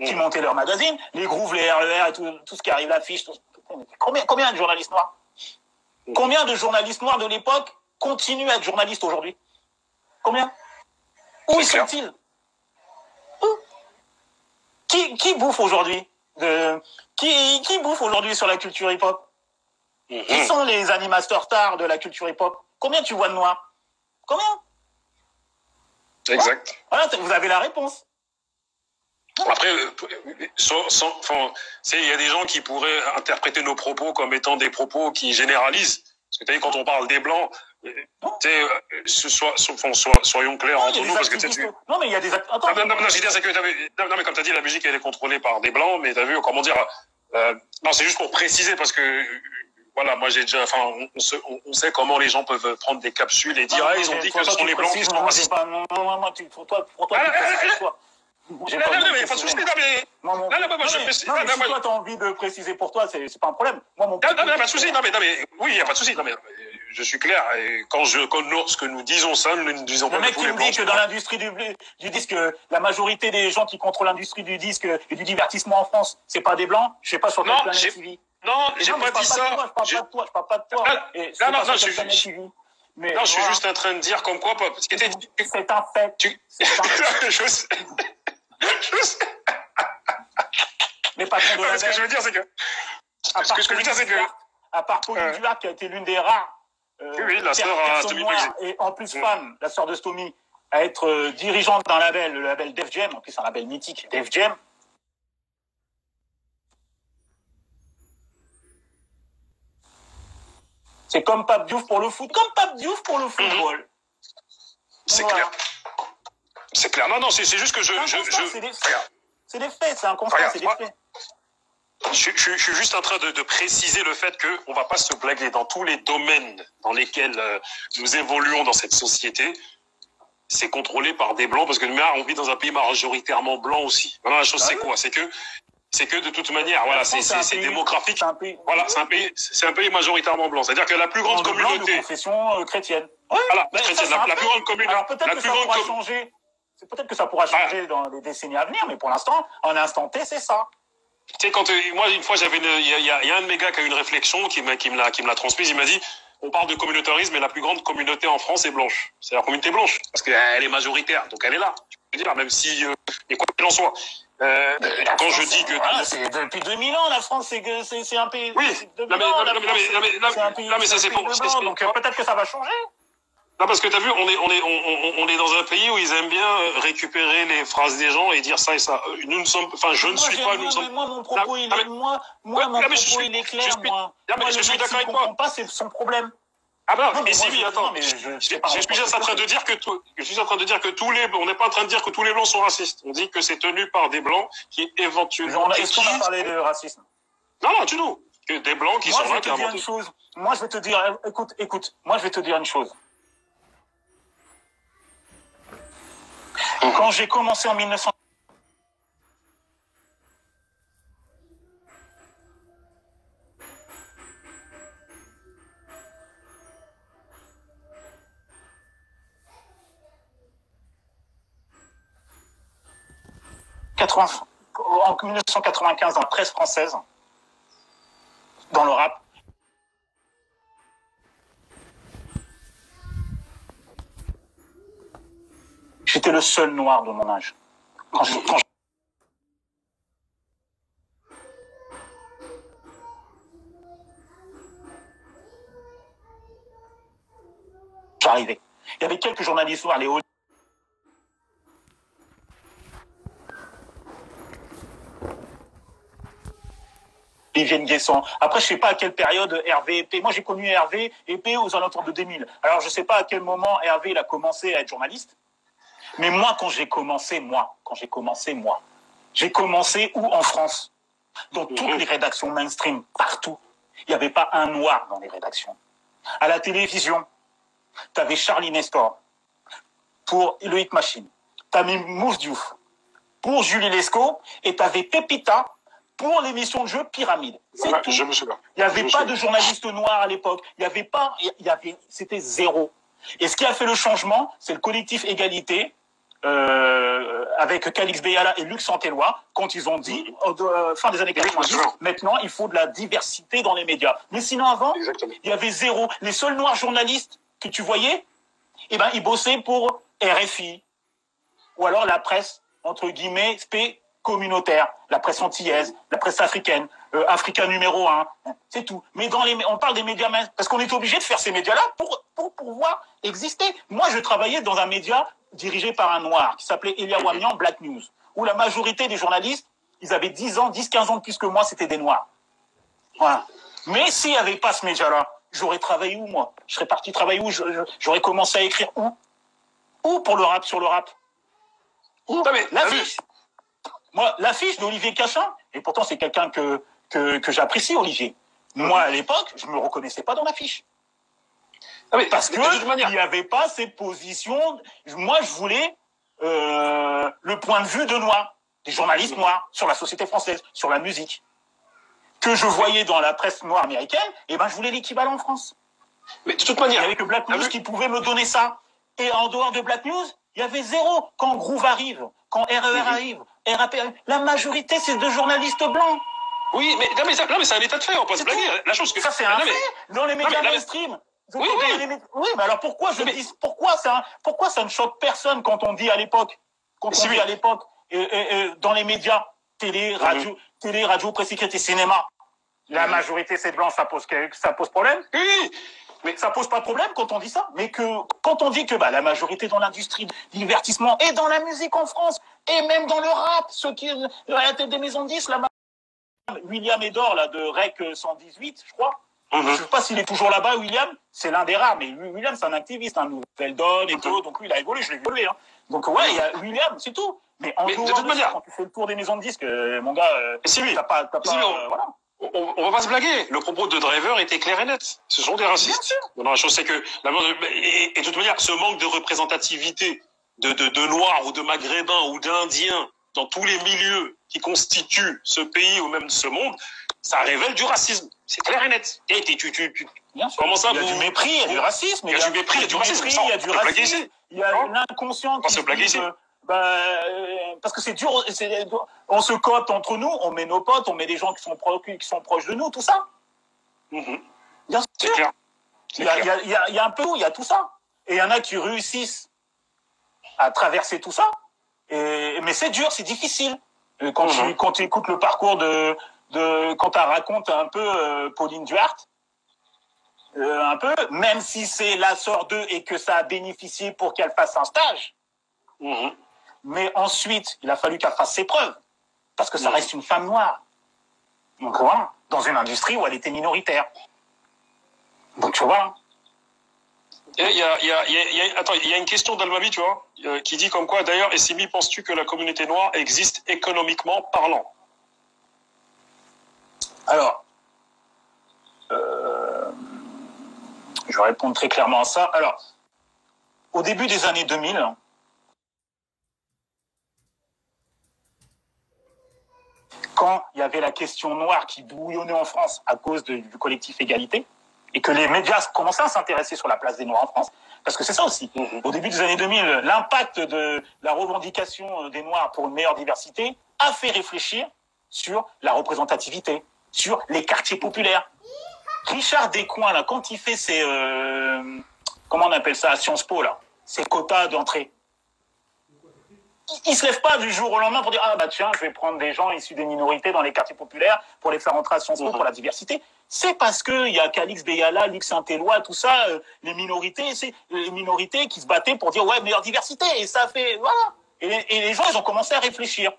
qui montaient leur magazine, les grooves, les RER et tout ce qui arrive, l'affiche. Combien de journalistes noirs? Combien de journalistes noirs de l'époque continuent à être journalistes aujourd'hui? Combien? Où sont-ils? Qui bouffe aujourd'hui qui bouffe aujourd'hui sur la culture hip-hop? Qui sont les animateurs stars de la culture hip-hop? Combien tu vois de noirs? Combien? Exact. Voilà, vous avez la réponse. Après, il y a des gens qui pourraient interpréter nos propos comme étant des propos qui généralisent. Parce que tu sais, quand on parle des blancs, soyons clairs entre nous, parce que non, mais il y a des attends. Non, j'ai dit, c'est que mais comme tu as dit, la musique elle est contrôlée par des blancs, mais tu as vu, comment dire, non, c'est juste pour préciser, parce que voilà, moi j'ai déjà, on sait comment les gens peuvent prendre des capsules et dire, ils ont dit que ce sont les blancs qui sont racistes. Non, pour toi, Non, mais il n'y a pas de souci. Si toi, t'as envie de préciser pour toi, c'est pas un problème. Moi, non, pas de souci. Non, mais oui, il n'y a pas de souci. Non, mais je suis clair. Et lorsque nous disons ça, nous ne disons pas le mec qui me dit que dans l'industrie du disque, la majorité des gens qui contrôlent l'industrie du disque et du divertissement en France, c'est pas des blancs. Je sais pas sur quelle planète tu vis. Non, j'ai pas dit ça. Je parle pas de toi. Non, je suis juste en train de dire comme quoi. C'est un fait. Je sais. les patrons de ce que je veux dire, c'est que... Ce que je veux dire, c'est que... À part Pauline Duhart, qui a été l'une des rares oui, la sœur à Stomy Bugsy. Et en plus femme, la sœur de Stomy, à être dirigeante d'un label, le label Def Jam, en plus un label mythique, Def Jam. C'est comme Pape Diouf pour le foot, comme Pape Diouf pour le football. C'est clair. C'est clair. Non, c'est juste que c'est des faits, c'est un constat, c'est des faits. Je suis juste en train de préciser le fait qu'on ne va pas se blaguer dans tous les domaines dans lesquels nous évoluons dans cette société. C'est contrôlé par des blancs parce que on vit dans un pays majoritairement blanc aussi. Voilà, la chose, c'est quoi? C'est que de toute manière, voilà, c'est démographique. Voilà, c'est un pays majoritairement blanc. C'est-à-dire que la plus grande communauté. De confession chrétienne. Ouais, voilà, chrétienne, la plus grande communauté. Alors peut-être que ça pourra changer. Peut-être que ça pourra changer dans les décennies à venir, mais pour l'instant, en instant T, c'est ça. Tu sais, quand moi une fois il y a un de mes gars qui a eu une réflexion qui me l'a transmise, il m'a dit on parle de communautarisme mais la plus grande communauté en France est blanche. C'est la communauté blanche parce qu'elle est majoritaire, donc elle est là. Je veux dire même si et quoi qu'il en soit. Quand je dis que c'est depuis 2000 ans la France c'est un pays. Oui. Mais ça c'est pour donc peut-être que ça va changer. Non, parce que t'as vu, on est dans un pays où ils aiment bien récupérer les phrases des gens et dire ça et ça. Nous ne sommes, enfin, je ne suis pas, nous ne sommes. Moi, mon propos, il est clair, moi. Je suis d'accord avec toi. Pas, c'est son problème. Ah bah, mais si, oui, attends. Je suis juste en train de dire que tous les, on n'est pas en train de dire que tous les blancs sont racistes. On dit que c'est tenu par des blancs qui éventuellement. Est-ce qu'on a parlé de racisme? Non, du tout. Que des blancs qui sont là, qui inventent. Moi, je vais te dire, écoute, moi, je vais te dire une chose. Quand j'ai commencé en 1900, en 1995 dans la presse française, dans le rap, j'étais le seul noir de mon âge. Quand j'arrivais. Il y avait quelques journalistes noirs, les Olivier Nguesson. Après, je sais pas à quelle période Hervé et P. Moi, j'ai connu Hervé et P aux alentours de 2000. Alors, je sais pas à quel moment Hervé il a commencé à être journaliste. Mais moi, quand j'ai commencé où en France? Dans toutes les rédactions mainstream, partout. Il n'y avait pas un noir dans les rédactions. À la télévision, tu avais Charlie Nestor pour le Hit Machine. Tu avais Mousse Diouf pour Julie Lescaut et tu avais Pépita pour l'émission de jeu Pyramide. C'est tout. Je me souviens. Il n'y avait pas de journaliste noir à l'époque. C'était zéro. Et ce qui a fait le changement, c'est le collectif Égalité, avec Calix Beyala et Luc Santellois, quand ils ont dit, fin des années 90, maintenant, il faut de la diversité dans les médias. Mais sinon, avant, il y avait zéro. Les seuls noirs journalistes que tu voyais, ils bossaient pour RFI, ou alors la presse, entre guillemets, communautaire, la presse antillaise, la presse africaine, Africa numéro 1, c'est tout. Mais on parle des médias, parce qu'on est obligé de faire ces médias-là pour pouvoir exister. Moi, je travaillais dans un média dirigé par un noir, qui s'appelait Elia Wamian, Black News, où la majorité des journalistes, ils avaient 10 ans, 10-15 ans de plus que moi, c'était des noirs. Voilà. Mais s'il n'y avait pas ce média-là, j'aurais travaillé où, moi? Je serais parti travailler où? J'aurais commencé à écrire où? Où pour le rap, sur le rap? Où? L'affiche. Moi, l'affiche d'Olivier Cachin, et pourtant c'est quelqu'un que j'apprécie, Olivier. Moi, à l'époque, je me reconnaissais pas dans l'affiche. Parce que il n'y avait pas ces positions. Moi, je voulais le point de vue de noirs, des journalistes noirs, sur la société française, sur la musique. Que je voyais dans la presse noire américaine, je voulais l'équivalent en France. Mais de toute manière, il n'y avait que Black News qui pouvait me donner ça. Et en dehors de Black News, il y avait zéro. Quand Groove arrive, quand RER arrive, RAP arrive, la majorité, c'est de journalistes blancs. Oui, mais c'est un état de fait, on peut se blaguer. La chose que ça, c'est un fait. Dans les médias mainstream. Oui, mais alors pourquoi pourquoi ça ne choque personne quand on dit à l'époque, dans les médias, télé, radio, presse écrite et cinéma. La majorité, c'est blanc, ça pose problème. Oui, mais ça pose pas de problème quand on dit ça. Mais quand on dit que la majorité dans l'industrie du divertissement et dans la musique en France, et même dans le rap, ceux qui à la tête des maisons de disques, William Edor, là, de Rec 118, je crois. Je sais pas s'il est toujours là-bas, William. C'est l'un des rares, mais William, c'est un activiste, un Nouvelle Donne et tout. Donc lui, il a évolué, je l'ai évolué. Hein. Donc ouais, il y a William, c'est tout. Mais en dehors de toute manière, quand tu fais le tour des maisons de disques, mon gars, t'as pas voilà. On va pas se blaguer. Le propos de Driver était clair et net. Ce sont des racistes. Non, la chose c'est que et de toute manière, ce manque de représentativité de noirs ou de maghrébins ou d'indiens dans tous les milieux qui constituent ce pays ou même ce monde, ça révèle du racisme. C'est clair et net. Et comment ça, il y a du mépris, il y a du racisme. Il y a du mépris, il y a du racisme. Il y a du racisme. Il y a l'inconscient qui se blague ici. Parce que c'est dur, on se coopte entre nous, on met nos potes, on met des gens qui sont proches de nous, tout ça. Bien sûr. Clair. Il y a un peu où il y a tout ça. Et il y en a qui réussissent à traverser tout ça. Mais c'est dur, c'est difficile. Quand tu écoutes le parcours quand tu racontes un peu Pauline Duarte, un peu, même si c'est la sœur d'eux et que ça a bénéficié pour qu'elle fasse un stage. Mais ensuite, il a fallu qu'elle fasse ses preuves. Parce que ça reste une femme noire. Donc voilà, dans une industrie où elle était minoritaire. Donc tu vois. Il y a une question d'Almabi, tu vois, qui dit comme quoi, d'ailleurs, Essimi, penses-tu que la communauté noire existe économiquement parlant? Alors, je vais répondre très clairement à ça. Alors, au début des années 2000, quand il y avait la question noire qui bouillonnait en France à cause du collectif Égalité, et que les médias commençaient à s'intéresser sur la place des Noirs en France, parce que c'est ça aussi. Au début des années 2000, l'impact de la revendication des Noirs pour une meilleure diversité a fait réfléchir sur la représentativité, sur les quartiers populaires. Richard Descoings, là, quand il fait ses... comment on appelle ça à Sciences Po, là, ses quotas d'entrée, il se lève pas du jour au lendemain pour dire « Ah bah tiens, je vais prendre des gens issus des minorités dans les quartiers populaires pour les faire entrer à Sciences Po pour la diversité ». C'est parce que il y a Calix Beyala, Luc Saint-Éloi, tout ça, les minorités, c'est les minorités qui se battaient pour dire « Ouais, meilleure diversité ». Et ça fait... Voilà. Et les gens, ils ont commencé à réfléchir.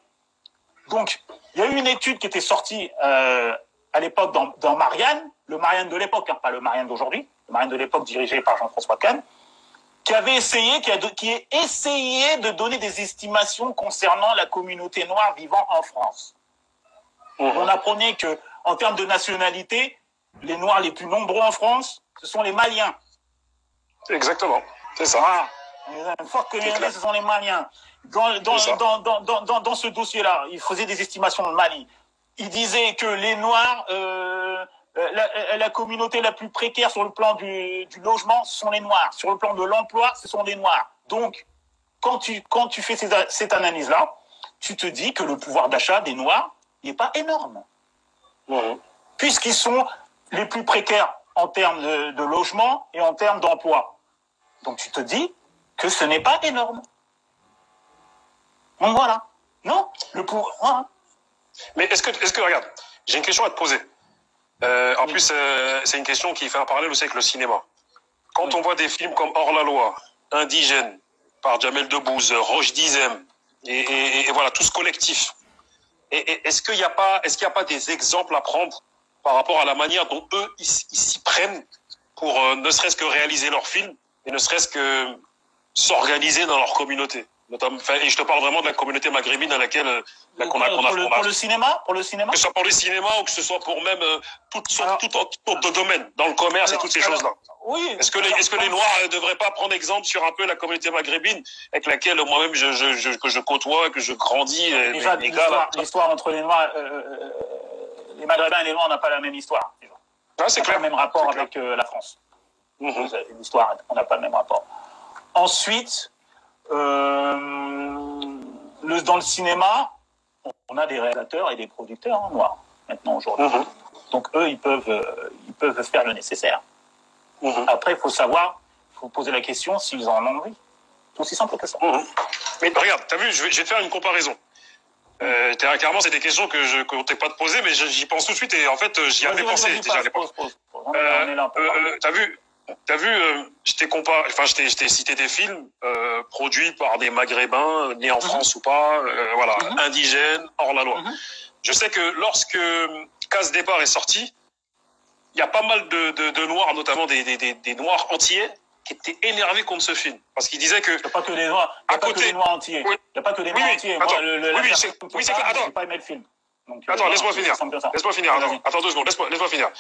Donc, il y a eu une étude qui était sortie à l'époque dans Marianne, le Marianne de l'époque, hein, pas le Marianne d'aujourd'hui, le Marianne de l'époque dirigé par Jean-François Kahn, qui a essayé de donner des estimations concernant la communauté noire vivant en France. On apprenait que, en termes de nationalité, les Noirs les plus nombreux en France, ce sont les Maliens. Exactement, c'est ça. Ah, une forte communauté, ce sont les Maliens. Dans ce dossier-là, il faisait des estimations de Mali. Il disait que les Noirs, la communauté la plus précaire sur le plan du logement, ce sont les Noirs. Sur le plan de l'emploi, ce sont les Noirs. Donc, quand tu fais cette analyse-là, tu te dis que le pouvoir d'achat des Noirs n'est pas énorme. Puisqu'ils sont les plus précaires en termes de logement et en termes d'emploi. Donc, tu te dis que ce n'est pas énorme. Donc, voilà. Non, le pouvoir... Voilà. Mais est-ce que regarde, j'ai une question à te poser. En plus, c'est une question qui fait un parallèle aussi avec le cinéma. Quand on voit des films comme Hors la loi, Indigène, par Jamel Debbouze, Roche Dizem, et voilà, tout ce collectif, est-ce qu'il n'y a pas des exemples à prendre par rapport à la manière dont eux, ils s'y prennent pour ne serait-ce que réaliser leurs films, et ne serait-ce que s'organiser dans leur communauté? Et je te parle vraiment de la communauté maghrébine à laquelle pour le cinéma, que ce soit pour le cinéma ou que ce soit pour même tout autre domaine, dans le commerce et toutes ces choses-là. Oui. Est-ce que les Noirs ne devraient pas prendre exemple sur un peu la communauté maghrébine avec laquelle moi-même que je côtoie, que je grandis? Déjà, l'histoire entre les Noirs, les Maghrébins et les Noirs n'ont pas la même histoire. C'est clair. On n'a pas le même rapport avec la France. L'histoire, on n'a pas le même rapport. Ensuite, dans le cinéma, on a des réalisateurs et des producteurs noirs maintenant aujourd'hui. Donc eux, ils peuvent faire le nécessaire. Après, il faut poser la question s'ils en ont envie. C'est aussi simple que ça. Mais regarde, t'as vu, je vais te faire une comparaison. Clairement, c'est des questions que je comptais pas te poser, mais j'y pense tout de suite et en fait, j'y avais pensé déjà à l'époque. T'as vu, je t'ai cité des films produits par des Maghrébins, nés en France ou pas, voilà, indigènes, hors la loi. Je sais que lorsque Casse Départ est sorti, il y a pas mal de Noirs, notamment des Noirs entiers, qui étaient énervés contre ce film. Parce qu'ils disaient que... Il n'y a pas que des Noirs, il n'y a pas que des Noirs entiers. Il n'y a pas que des Noirs entiers. Attends, je n'ai pas aimé le film. Donc, attends, laisse-moi finir. Laisse-moi finir. Attends 2 secondes, laisse-moi finir.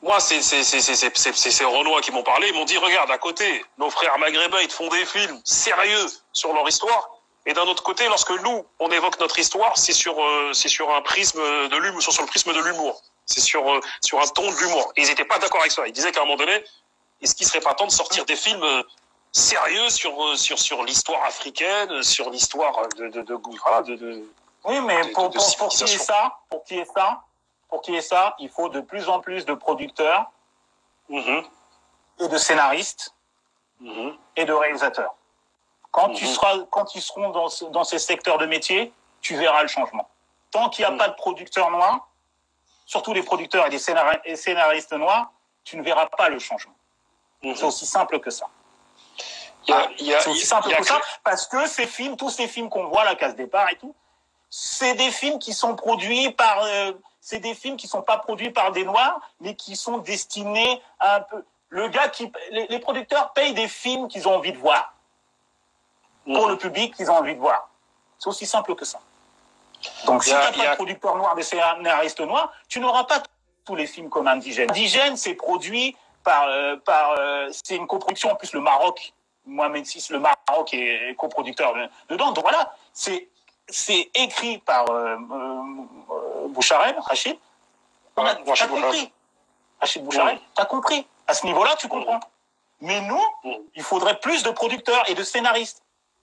Moi, c'est ces Renois qui m'ont parlé. Ils m'ont dit, regarde, à côté, nos frères maghrébins, ils te font des films sérieux sur leur histoire. Et d'un autre côté, lorsque nous, on évoque notre histoire, c'est sur un prisme de l'humour, sur le prisme de l'humour. C'est sur un ton de l'humour. Et ils n'étaient pas d'accord avec ça. Ils disaient qu'à un moment donné, est-ce qu'il serait pas temps de sortir des films sérieux sur l'histoire africaine, sur l'histoire de oui, mais pour qu'il y ait ça, il faut de plus en plus de producteurs et de scénaristes et de réalisateurs. Quand ils seront dans ces secteurs de métier, tu verras le changement. Tant qu'il n'y a pas de producteurs noirs, surtout les producteurs et des scénaristes noirs, tu ne verras pas le changement. C'est aussi simple que ça. C'est aussi simple que ça, parce que tous ces films qu'on voit, La Casse Départ et tout, c'est des films qui sont produits par, c'est des films qui sont pas produits par des Noirs, mais qui sont destinés à un peu, les producteurs payent des films qu'ils ont envie de voir. Pour le public qu'ils ont envie de voir. C'est aussi simple que ça. Donc, si tu n'as pas de producteurs noirs, de scénaristes noirs, tu n'auras pas tous les films comme Indigène. Indigène, c'est produit c'est une coproduction, en plus le Maroc, Mohamed VI, le Maroc est coproducteur dedans. Donc voilà, c'est écrit par Boucharel, Rachid. T'as compris. Rachid Boucharel, t'as compris. À ce niveau-là, tu comprends. Mais nous, il faudrait plus de producteurs et de scénaristes.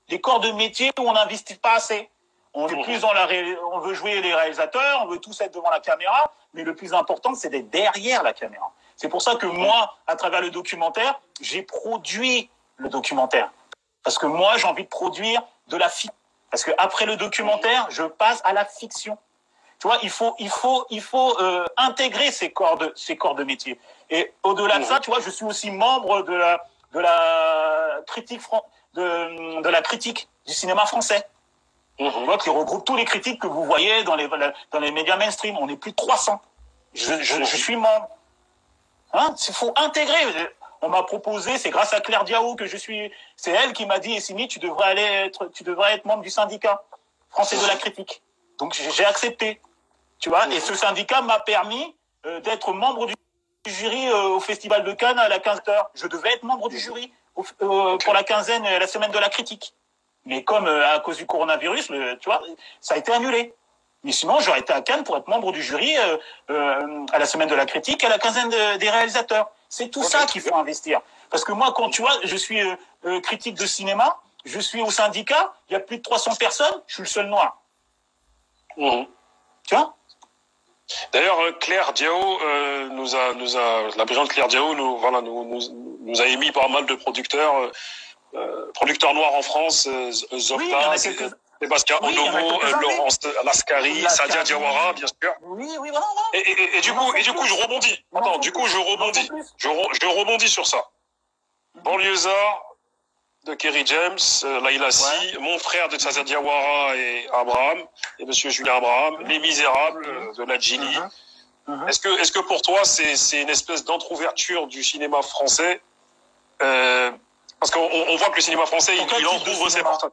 Des corps de métier où on n'investit pas assez. On est plus on veut jouer les réalisateurs, on veut tous être devant la caméra, mais le plus important, c'est d'être derrière la caméra. C'est pour ça que moi, à travers le documentaire, j'ai produit le documentaire. Parce que moi, j'ai envie de produire de la fiction. Parce que après le documentaire, je passe à la fiction. Tu vois, il faut intégrer ces corps de métier. Et au-delà de ça, tu vois, je suis aussi membre de la critique de la critique du cinéma français. Tu vois, qui regroupe tous les critiques que vous voyez dans les médias mainstream. On est plus de 300. Je suis membre. Hein, il faut intégrer. On m'a proposé, c'est grâce à Claire Diao c'est elle qui m'a dit, Essimi, tu devrais être membre du syndicat français de la critique. Donc j'ai accepté. Tu vois, et ce syndicat m'a permis d'être membre du jury au Festival de Cannes à la 15h. Je devais être membre du jury pour la quinzaine, la semaine de la critique. Mais comme à cause du coronavirus, tu vois, ça a été annulé. Mais sinon, j'aurais été à Cannes pour être membre du jury à la semaine de la critique, à la quinzaine des réalisateurs. C'est tout ça qu'il faut investir. Parce que moi, quand tu vois, je suis critique de cinéma, je suis au syndicat, il y a plus de 300 personnes, je suis le seul noir. Tu vois? D'ailleurs, Claire Diao la présidente Claire Diao nous a émis pas mal de producteurs noirs en France, Zopta, Sébastien Onomo, Laurence Lascari, Sadia Diawara, bien sûr. Oui, voilà. Et du coup, je rebondis. Attends, du coup, je rebondis sur ça. Banlieusard de Kerry James, Laila Si, mon frère de Sadia Diawara et Abraham, et monsieur Julien Abraham, Les Misérables de Ladjili. Est-ce que pour toi, c'est une espèce d'entrouverte du cinéma français parce qu'on voit que le cinéma français, il entrouvre ses portes.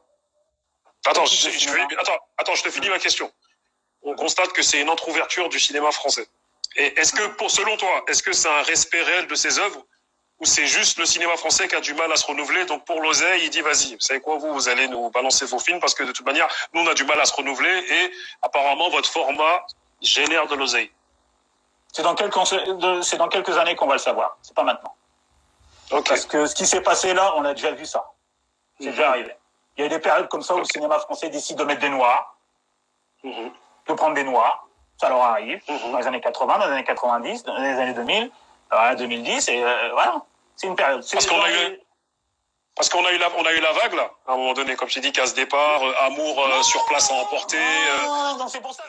Attends, je te finis ma question. On constate que c'est une entrouverte du cinéma français. Et est-ce que, selon toi, est-ce que c'est un respect réel de ses œuvres ou c'est juste le cinéma français qui a du mal à se renouveler, donc pour l'oseille, il dit vas-y, vous savez quoi, vous allez nous balancer vos films parce que de toute manière, nous on a du mal à se renouveler et apparemment votre format génère de l'oseille. C'est dans quelques années qu'on va le savoir, c'est pas maintenant. Okay. Parce que ce qui s'est passé là, on a déjà vu ça. C'est déjà arrivé. Il y a eu des périodes comme ça où le cinéma français décide de mettre des noirs, de prendre des noirs, ça leur arrive, dans les années 80, dans les années 90, dans les années 2000, 2010, et voilà. C'est une période. Parce qu'on a eu la vague, là, à un moment donné, comme je t'ai dit, casse départ, amour sur place à emporter. Non, c'est pour ça.